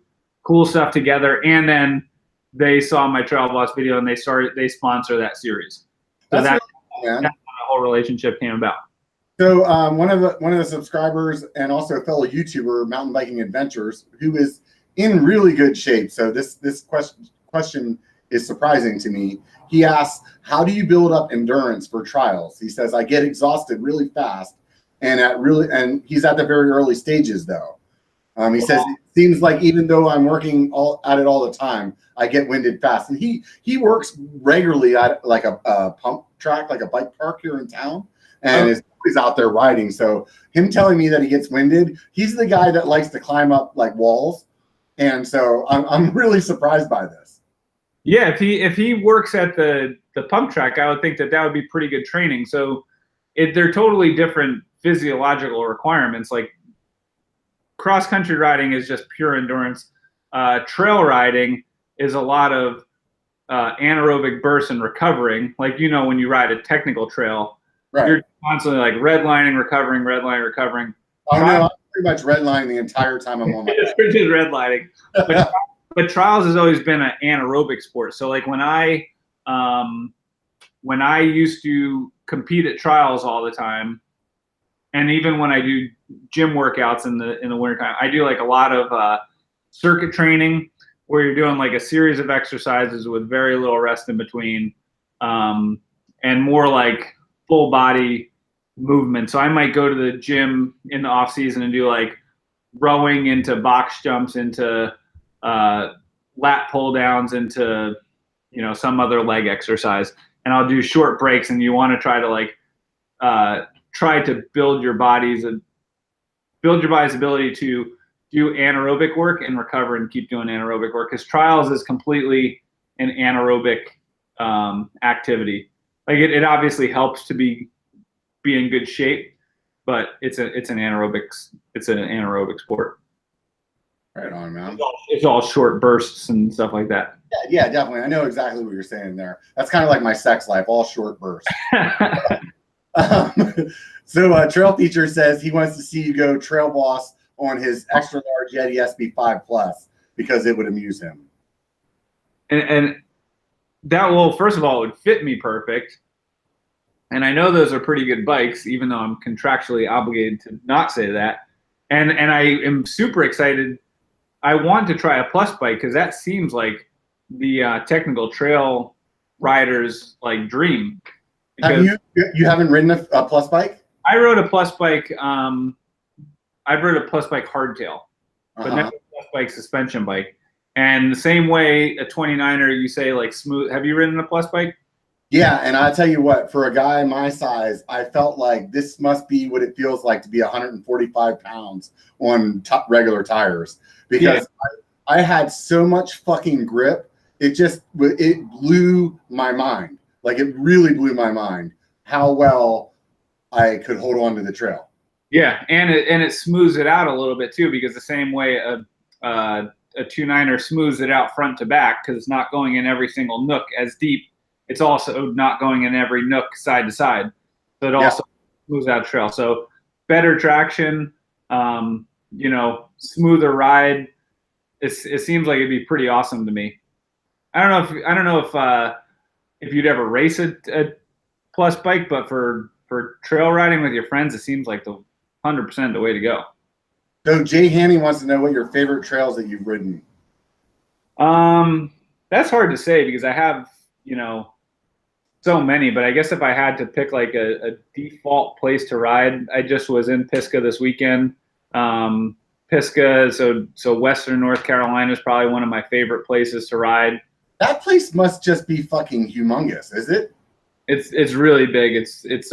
cool stuff together. And then they saw my Trail Boss video, and they sponsor that series. So that's how the whole relationship came about. So one of the subscribers and also a fellow YouTuber, Mountain Biking Adventures, who is in really good shape. So this question is surprising to me. He asks, how do you build up endurance for trials? He says, I get exhausted really fast, and he's at the very early stages though. He says, it seems like even though I'm working at it all the time, I get winded fast. And he works regularly at like a pump track, like a bike park here in town, and is always out there riding. So him telling me that he gets winded, he's the guy that likes to climb up like walls. And so I'm really surprised by this. Yeah, if he works at the pump track, I would think that would be pretty good training. So they're totally different physiological requirements. Like cross country riding is just pure endurance. Trail riding is a lot of anaerobic bursts and recovering. Like, when you ride a technical trail, right, you're constantly like redlining, recovering. Oh, no, I'm pretty much redlining the entire time I'm on my bike. It's just redlining. But trials has always been an anaerobic sport. So like when I used to compete at trials all the time, and even when I do gym workouts in the wintertime, I do like a lot of circuit training where you're doing like a series of exercises with very little rest in between, and more like full body movement. So I might go to the gym in the off season and do like rowing into box jumps, into lat pull downs, into some other leg exercise, and I'll do short breaks. And you want to try to like try to build your body's ability to do anaerobic work and recover and keep doing anaerobic work, because trials is completely an anaerobic activity. Like it obviously helps to be in good shape, but it's an anaerobic sport. Right on, man. It's all short bursts and stuff like that. Yeah, definitely. I know exactly what you're saying there. That's kind of like my sex life, all short bursts. So Trail Teacher says he wants to see you go Trail Boss on his extra large Yeti SB5 Plus because it would amuse him. And that will, first of all, would fit me perfect. And I know those are pretty good bikes, even though I'm contractually obligated to not say that. And I am super excited. I want to try a Plus bike because that seems like the technical trail rider's like dream. Have you haven't ridden a Plus bike? I rode a Plus bike. I rode a Plus bike hardtail, but never a Plus bike suspension bike. And the same way a 29er, you say like smooth. Have you ridden a Plus bike? Yeah, and I'll tell you what, for a guy my size, I felt like this must be what it feels like to be 145 pounds on regular tires, because I had so much fucking grip. It blew my mind. Like it really blew my mind how well I could hold on to the trail. Yeah, and it smooths it out a little bit too, because the same way a 2.9er smooths it out front to back, because it's not going in every single nook as deep. It's also not going in every nook side to side. So it also smooths out trail. So better traction, smoother ride. It seems like it'd be pretty awesome to me. I don't know if you'd ever race a plus bike, but for trail riding with your friends, it seems like the 100% the way to go. So Jay Haney wants to know what your favorite trails that you've ridden. That's hard to say because I have, so many, but I guess if I had to pick like a default place to ride, I just was in Pisgah this weekend. Pisgah, so Western North Carolina is probably one of my favorite places to ride. That place must just be fucking humongous, is it? It's really big. It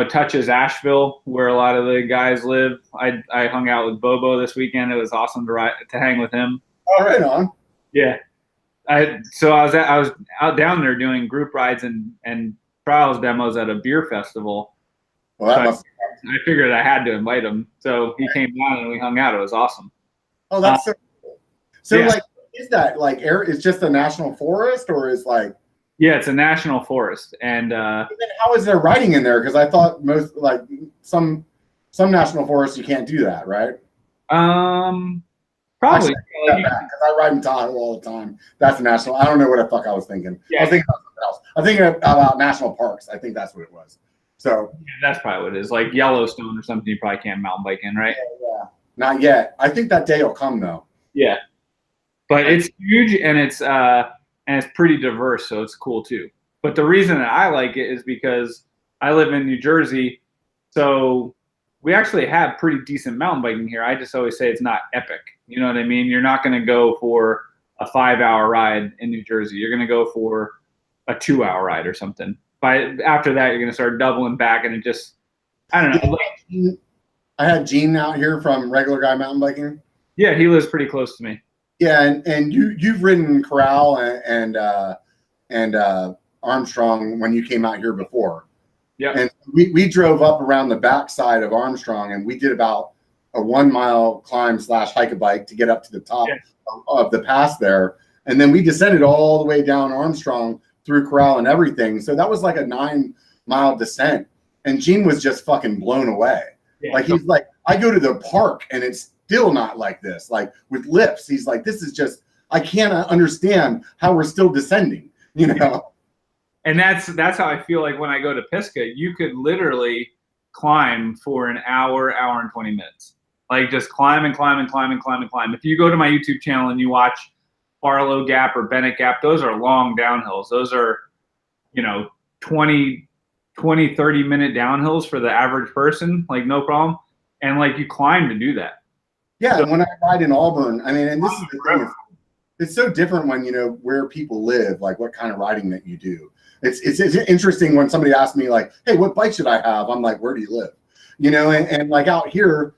touches Asheville, where a lot of the guys live. I hung out with Bobo this weekend. It was awesome to hang with him. Oh, right on. Yeah. I was out down there doing group rides and trials demos at a beer festival. Well, so I figured I had to invite him. So he came down and we hung out. It was awesome. Oh, that's so cool. So yeah. Like, is that like it's just a national forest or is like? Yeah, it's a national forest. And then how is there riding in there? Because I thought most like some national forests you can't do that, right? Probably because I ride in Tahoe all the time. That's national. I don't know what the fuck I was thinking. Yeah. I was thinking about something else. I was thinking about national parks. I think that's what it was. So yeah, that's probably what it is. Like Yellowstone or something. You probably can't mountain bike in, right? Yeah. Not yet. I think that day will come though. Yeah, but it's huge and it's pretty diverse, so it's cool too. But the reason that I like it is because I live in New Jersey, so we actually have pretty decent mountain biking here. I just always say it's not epic. You know what I mean? You're not going to go for a 5-hour ride in New Jersey. You're going to go for a 2-hour ride or something. After that, you're going to start doubling back, and it just, I don't know. I had Gene out here from Regular Guy Mountain Biking. Yeah, he lives pretty close to me. Yeah, and you've ridden Corral and Armstrong when you came out here before. Yeah, and we drove up around the backside of Armstrong, and we did about a 1 mile climb / hike a bike to get up to the top of the pass there, and then we descended all the way down Armstrong through Corral and everything. So that was like a 9-mile descent, and Gene was just fucking blown away. Yeah, like he's like, I go to the park and it's still not like this. Like with lifts, he's like, this is just, I can't understand how we're still descending. You know. And that's how I feel like when I go to Pisgah, you could literally climb for an hour and 20 minutes. Like just climb and climb and climb and climb and climb. If you go to my YouTube channel and you watch Barlow Gap or Bennett Gap, those are long downhills. Those are, 20, 30 minute downhills for the average person, like no problem. And like you climb to do that. Yeah, and when I ride in Auburn, I mean, and this is the thing, it's so different when, where people live, like what kind of riding that you do. It's interesting when somebody asks me like, hey, what bike should I have? I'm like, where do you live? And like out here,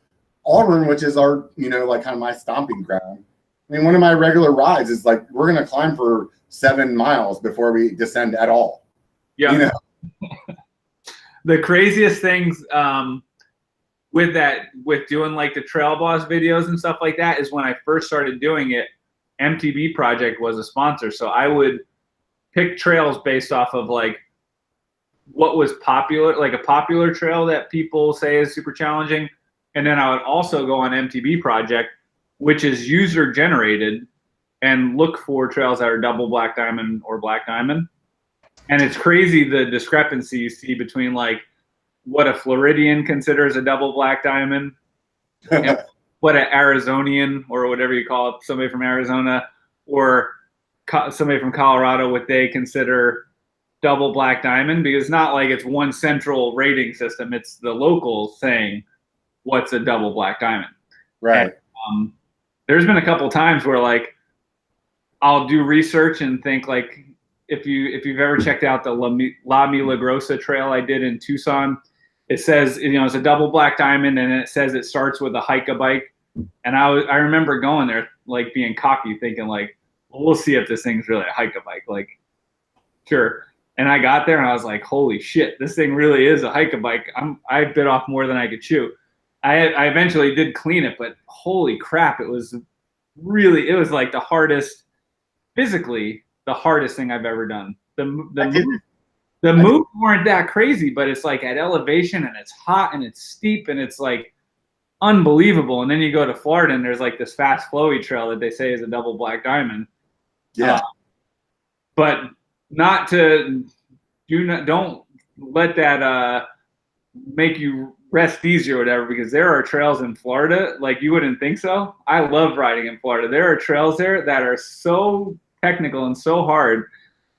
Auburn, which is our, like kind of my stomping ground. I mean, one of my regular rides is like, we're going to climb for 7 miles before we descend at all. Yeah. The craziest things with doing like the Trail Boss videos and stuff like that is when I first started doing it, MTB Project was a sponsor. So I would pick trails based off of like what was popular, like a popular trail that people say is super challenging. And then I would also go on MTB Project, which is user generated, and look for trails that are double black diamond or black diamond. And it's crazy the discrepancy you see between like what a Floridian considers a double black diamond and what an Arizonian or whatever you call it, somebody from Arizona or somebody from Colorado, what they consider double black diamond, because it's not like it's one central rating system. It's the locals saying what's a double black diamond. Right. And, there's been a couple times where like I'll do research and think like if you've ever checked out the La Milagrosa trail I did in Tucson, it says it's a double black diamond and it says it starts with a hike a bike, and I remember going there like being cocky thinking like, well, we'll see if this thing's really a hike a bike, like sure. And I got there and I was like, holy shit, this thing really is a hike a bike. I bit off more than I could chew. I eventually did clean it, but holy crap, it was like physically the hardest thing I've ever done. The moves weren't that crazy, but it's like at elevation and it's hot and it's steep and it's like unbelievable. And then you go to Florida and there's like this fast flowy trail that they say is a double black diamond. Yeah. But don't let that make you rest easy or whatever, because there are trails in Florida like you wouldn't think so. I love riding in Florida. There are trails there that are so technical and so hard.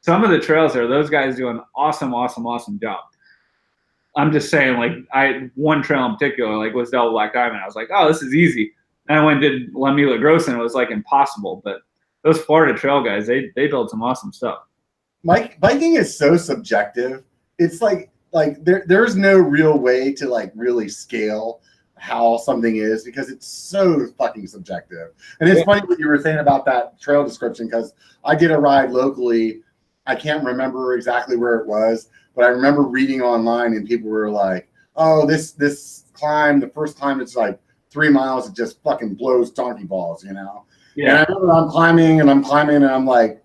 Some of the trails there, those guys do an awesome job. I'm just saying, like, one trail in particular, like, was double black diamond. I was like, oh, this is easy. And I went and did La Mila Grossa, and it was like impossible. But those Florida trail guys, they build some awesome stuff. Biking is so subjective. It's like there's no real way to like really scale how something is, because it's so fucking subjective. And it's funny what you were saying about that trail description, because I did a ride locally. I can't remember exactly where it was, but I remember reading online and people were like, oh, this climb, the first climb, it's like 3 miles. It just fucking blows donkey balls, you know? Yeah. And I remember I'm climbing and I'm like,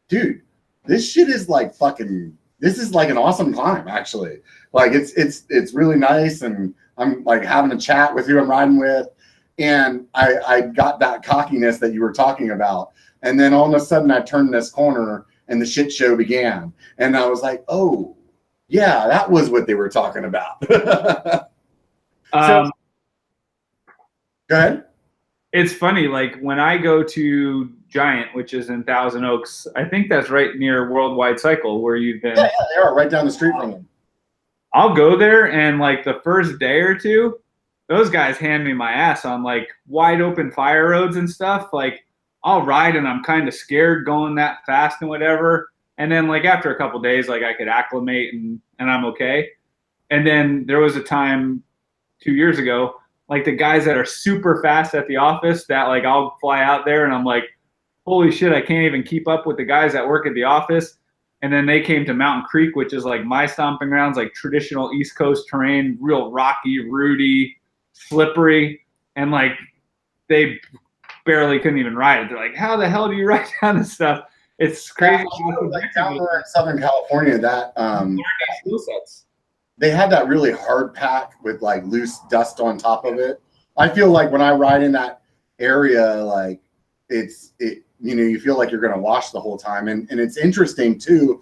dude, this shit is like fucking, this is like an awesome climb, actually. Like it's really nice. And I'm like having a chat with who I'm riding with. And I got that cockiness that you were talking about. And then all of a sudden I turned this corner and the shit show began. And I was like, oh, yeah, that was what they were talking about. So, go ahead. It's funny, like when I go to Giant, which is in Thousand Oaks, I think that's right near Worldwide Cycle where you've been. Yeah, they are right down the street from them. I'll go there, and like the first day or two, those guys hand me my ass on like wide open fire roads and stuff. Like I'll ride and I'm kind of scared going that fast and whatever. And then like after a couple days, like I could acclimate and I'm okay. And then there was a time 2 years ago, like the guys that are super fast at the office that like I'll fly out there and I'm like, holy shit, I can't even keep up with the guys that work at the office. And then they came to Mountain Creek, which is like my stomping grounds, like traditional East Coast terrain, real rocky, rooty, slippery. And like they barely couldn't even ride it. They're like, how the hell do you ride down this stuff? It's crazy. Like down there in Southern California, that they have that really hard pack with like loose dust on top of it. I feel like when I ride in that area, like you feel like you're going to wash the whole time. And it's interesting too.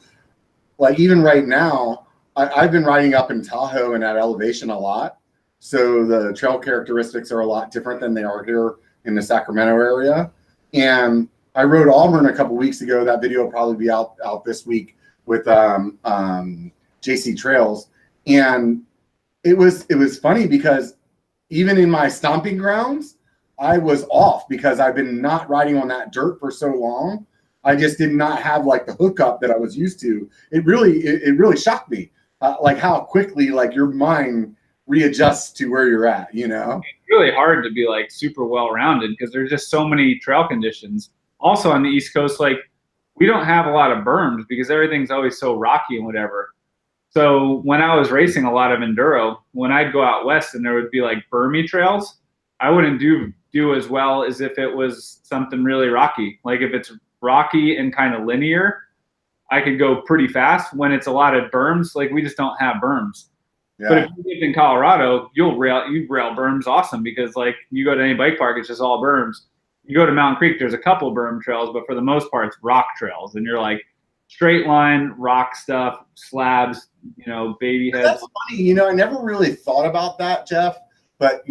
Like even right now, I've been riding up in Tahoe and at elevation a lot. So the trail characteristics are a lot different than they are here in the Sacramento area. And I rode Auburn a couple weeks ago. That video will probably be out this week with JC Trails. And it was funny because even in my stomping grounds, I was off because I've been not riding on that dirt for so long. I just did not have like the hookup that I was used to. It really shocked me, like how quickly like your mind readjusts to where you're at. You know, it's really hard to be like super well rounded because there's just so many trail conditions. Also on the East Coast, like we don't have a lot of berms because everything's always so rocky and whatever. So when I was racing a lot of enduro, when I'd go out west and there would be like bermy trails, I wouldn't do as well as if it was something really rocky. Like if it's rocky and kind of linear, I could go pretty fast. When it's a lot of berms, like we just don't have berms. Yeah. But if you live in Colorado, you rail berms awesome because like you go to any bike park, it's just all berms. You go to Mountain Creek, there's a couple berm trails, but for the most part, it's rock trails. And you're like straight line, rock stuff, slabs, baby heads. That's funny. I never really thought about that, Jeff. But,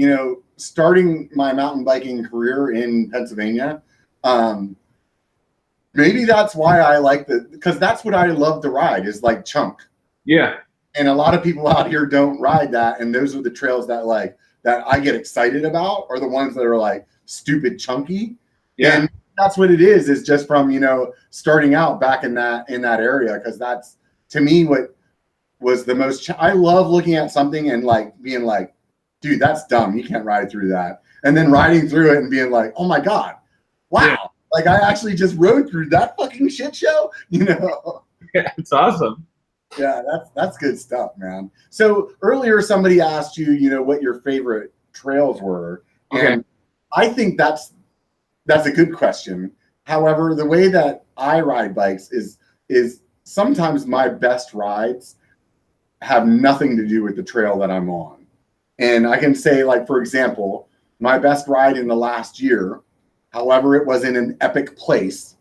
starting my mountain biking career in Pennsylvania, maybe that's why I like because that's what I love to ride is like chunk. Yeah. And a lot of people out here don't ride that. And those are the trails that I get excited about, are the ones that are like stupid chunky. Yeah. And that's what it is just from, starting out back in that area. Cause that's to me, what was the most, I love looking at something and like being like, dude, that's dumb. You can't ride through that. And then riding through it and being like, oh my God, wow. Yeah. Like I actually just rode through that fucking shit show, Yeah, it's awesome. Yeah, that's good stuff, man. So earlier somebody asked you, what your favorite trails were. Okay. And I think that's a good question. However, the way that I ride bikes is sometimes my best rides have nothing to do with the trail that I'm on. And I can say, like, for example, my best ride in the last year, however it was in an epic place,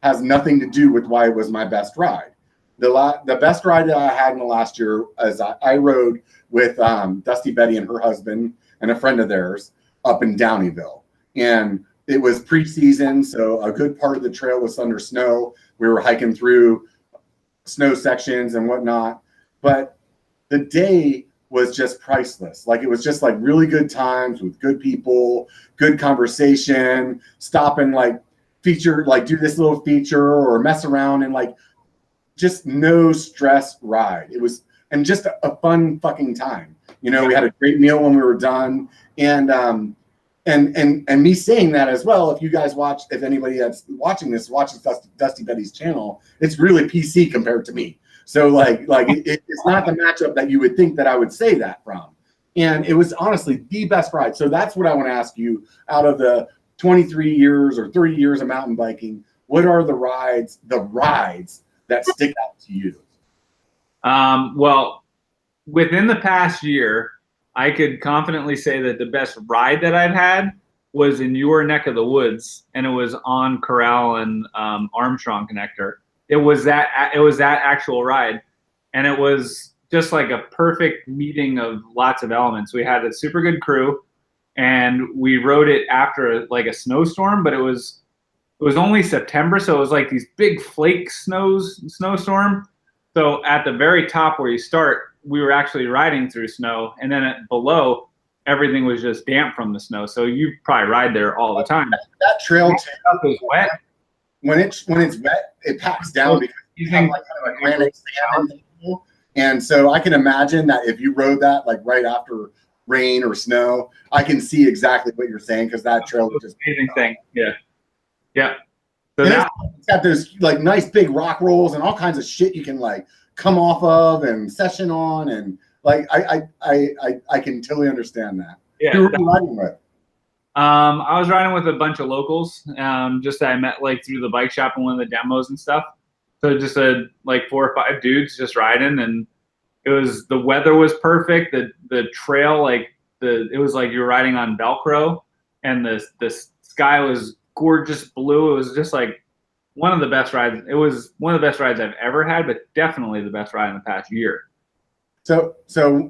has nothing to do with why it was my best ride. The best ride that I had in the last year is I rode with Dusty Betty and her husband and a friend of theirs up in Downeyville. And it was preseason, so a good part of the trail was under snow. We were hiking through snow sections and whatnot. But the day was just priceless. Like, it was just like really good times with good people, good conversation, stop and like feature, like do this little feature or mess around, and like just no stress ride. It was, and just a fun fucking time. You know, we had a great meal when we were done. And me saying that as well, if you guys watch, if anybody that's watching this watches Dusty Betty's channel, it's really PC compared to me. So like it's not the matchup that you would think that I would say that from. And it was honestly the best ride. So that's what I want to ask you, out of the 23 years or 30 years of mountain biking, what are the rides that stick out to you? Well, within the past year, I could confidently say that the best ride that I've had was in your neck of the woods, and it was on Corral and Armstrong Connector. It was that actual ride, and it was just like a perfect meeting of lots of elements. We had a super good crew, and we rode it after like a snowstorm, but it was only September, so it was like these big flake snowstorm. So at the very top where you start, we were actually riding through snow, and then below, everything was just damp from the snow. So you probably ride there all the time. That trail is wet. When it's wet, it packs down because you have like kind of a granite sand. And so I can imagine that if you rode that like right after rain or snow, I can see exactly what you're saying, because that trail is just amazing thing. Yeah. So it's got those like nice big rock rolls and all kinds of shit you can like come off of and session on, and like I can totally understand that. Yeah. Who were you riding with? I was riding with a bunch of locals, just that I met like through the bike shop and one of the demos and stuff. So just like 4 or 5 dudes just riding, and the weather was perfect. The trail, like it was like you were riding on Velcro, and the sky was gorgeous blue. It was just like one of the best rides. It was one of the best rides I've ever had, but definitely the best ride in the past year. So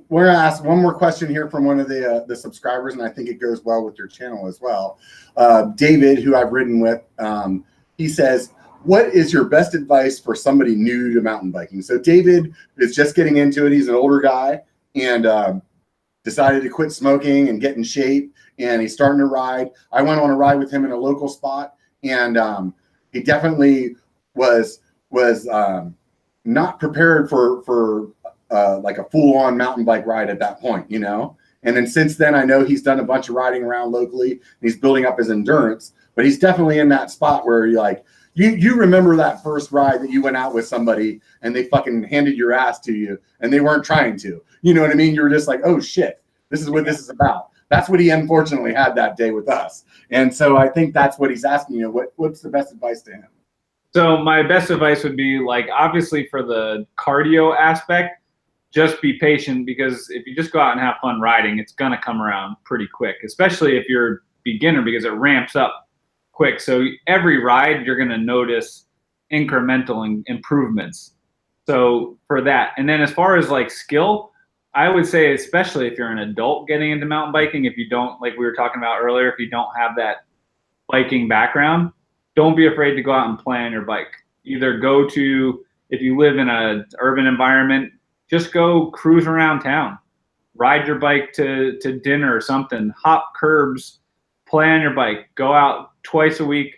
we're gonna ask one more question here from one of the subscribers, and I think it goes well with your channel as well. David, who I've ridden with, he says, "What is your best advice for somebody new to mountain biking?" So David is just getting into it. He's an older guy and decided to quit smoking and get in shape, and he's starting to ride. I went on a ride with him in a local spot, and he definitely was not prepared for like a full-on mountain bike ride at that point, you know? And then since then, I know he's done a bunch of riding around locally, and he's building up his endurance, but he's definitely in that spot where you're like, you remember that first ride that you went out with somebody and they fucking handed your ass to you and they weren't trying to, you know what I mean? You were just like, oh shit, this is what this is about. That's what he unfortunately had that day with us. And so I think that's what he's asking you. What's the best advice to him? So my best advice would be, like, obviously for the cardio aspect, just be patient, because if you just go out and have fun riding, it's going to come around pretty quick, especially if you're a beginner, because it ramps up quick. So every ride, you're going to notice incremental improvements. So for that. And then as far as like skill, I would say, especially if you're an adult getting into mountain biking, if you don't, like we were talking about earlier, if you don't have that biking background, don't be afraid to go out and play on your bike. Either go to, if you live in an urban environment, just go cruise around town, ride your bike to dinner or something, hop curbs, play on your bike, go out twice a week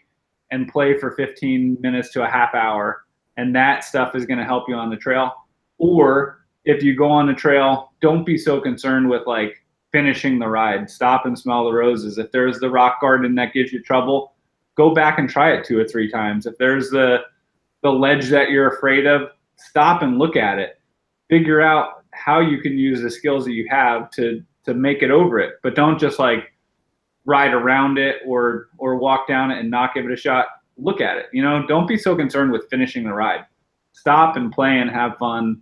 and play for 15 minutes to a half hour. And that stuff is going to help you on the trail. Or if you go on the trail, don't be so concerned with like finishing the ride. Stop and smell the roses. If there's the rock garden that gives you trouble, go back and try it 2 or 3 times. If there's the ledge that you're afraid of, stop and look at it. Figure out how you can use the skills that you have to make it over it. But don't just like ride around it or walk down it and not give it a shot. Look at it. You know, don't be so concerned with finishing the ride. Stop and play and have fun.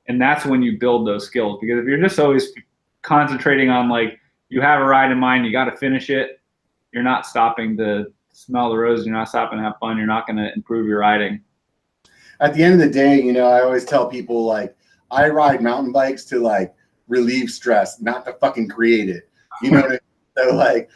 And that's when you build those skills. Because if you're just always concentrating on like, you have a ride in mind, you got to finish it. You're not stopping to smell the roses. You're not stopping to have fun. You're not going to improve your riding. At the end of the day, you know, I always tell people, like, I ride mountain bikes to like relieve stress, not to fucking create it. You know what I mean? So like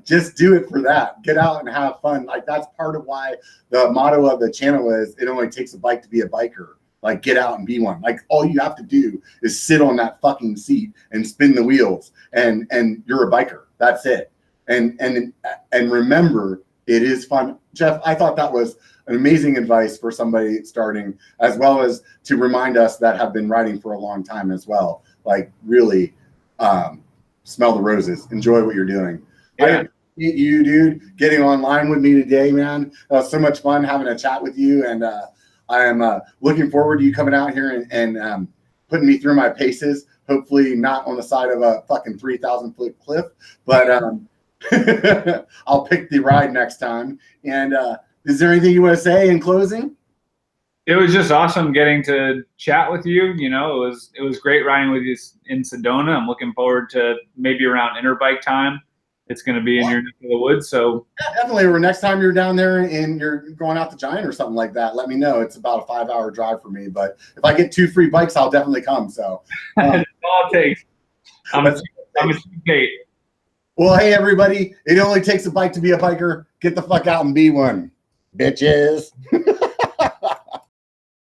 just do it for that. Get out and have fun. Like, that's part of why the motto of the channel is, it only takes a bike to be a biker. Like, get out and be one. Like, all you have to do is sit on that fucking seat and spin the wheels, and you're a biker. That's it. And remember, it is fun. Jeff, I thought that was an amazing advice for somebody starting, as well as to remind us that have been riding for a long time as well. Like, really smell the roses. Enjoy what you're doing. Yeah. I appreciate you, dude, getting online with me today, man. That was so much fun having a chat with you, and I am looking forward to you coming out here and putting me through my paces. Hopefully not on the side of a fucking 3,000-foot cliff, but I'll pick the ride next time. And is there anything you want to say in closing? It was just awesome getting to chat with you. You know, it was great riding with you in Sedona. I'm looking forward to maybe around Interbike time. It's going to be in your neck of the woods. So yeah, definitely. Or next time you're down there and you're going out to Giant or something like that, let me know. It's about a 5-hour drive for me, but if I get 2 free bikes, I'll definitely come. So that's all it takes. I'm a cheap. Well, hey, everybody, it only takes a bike to be a biker. Get the fuck out and be one, bitches.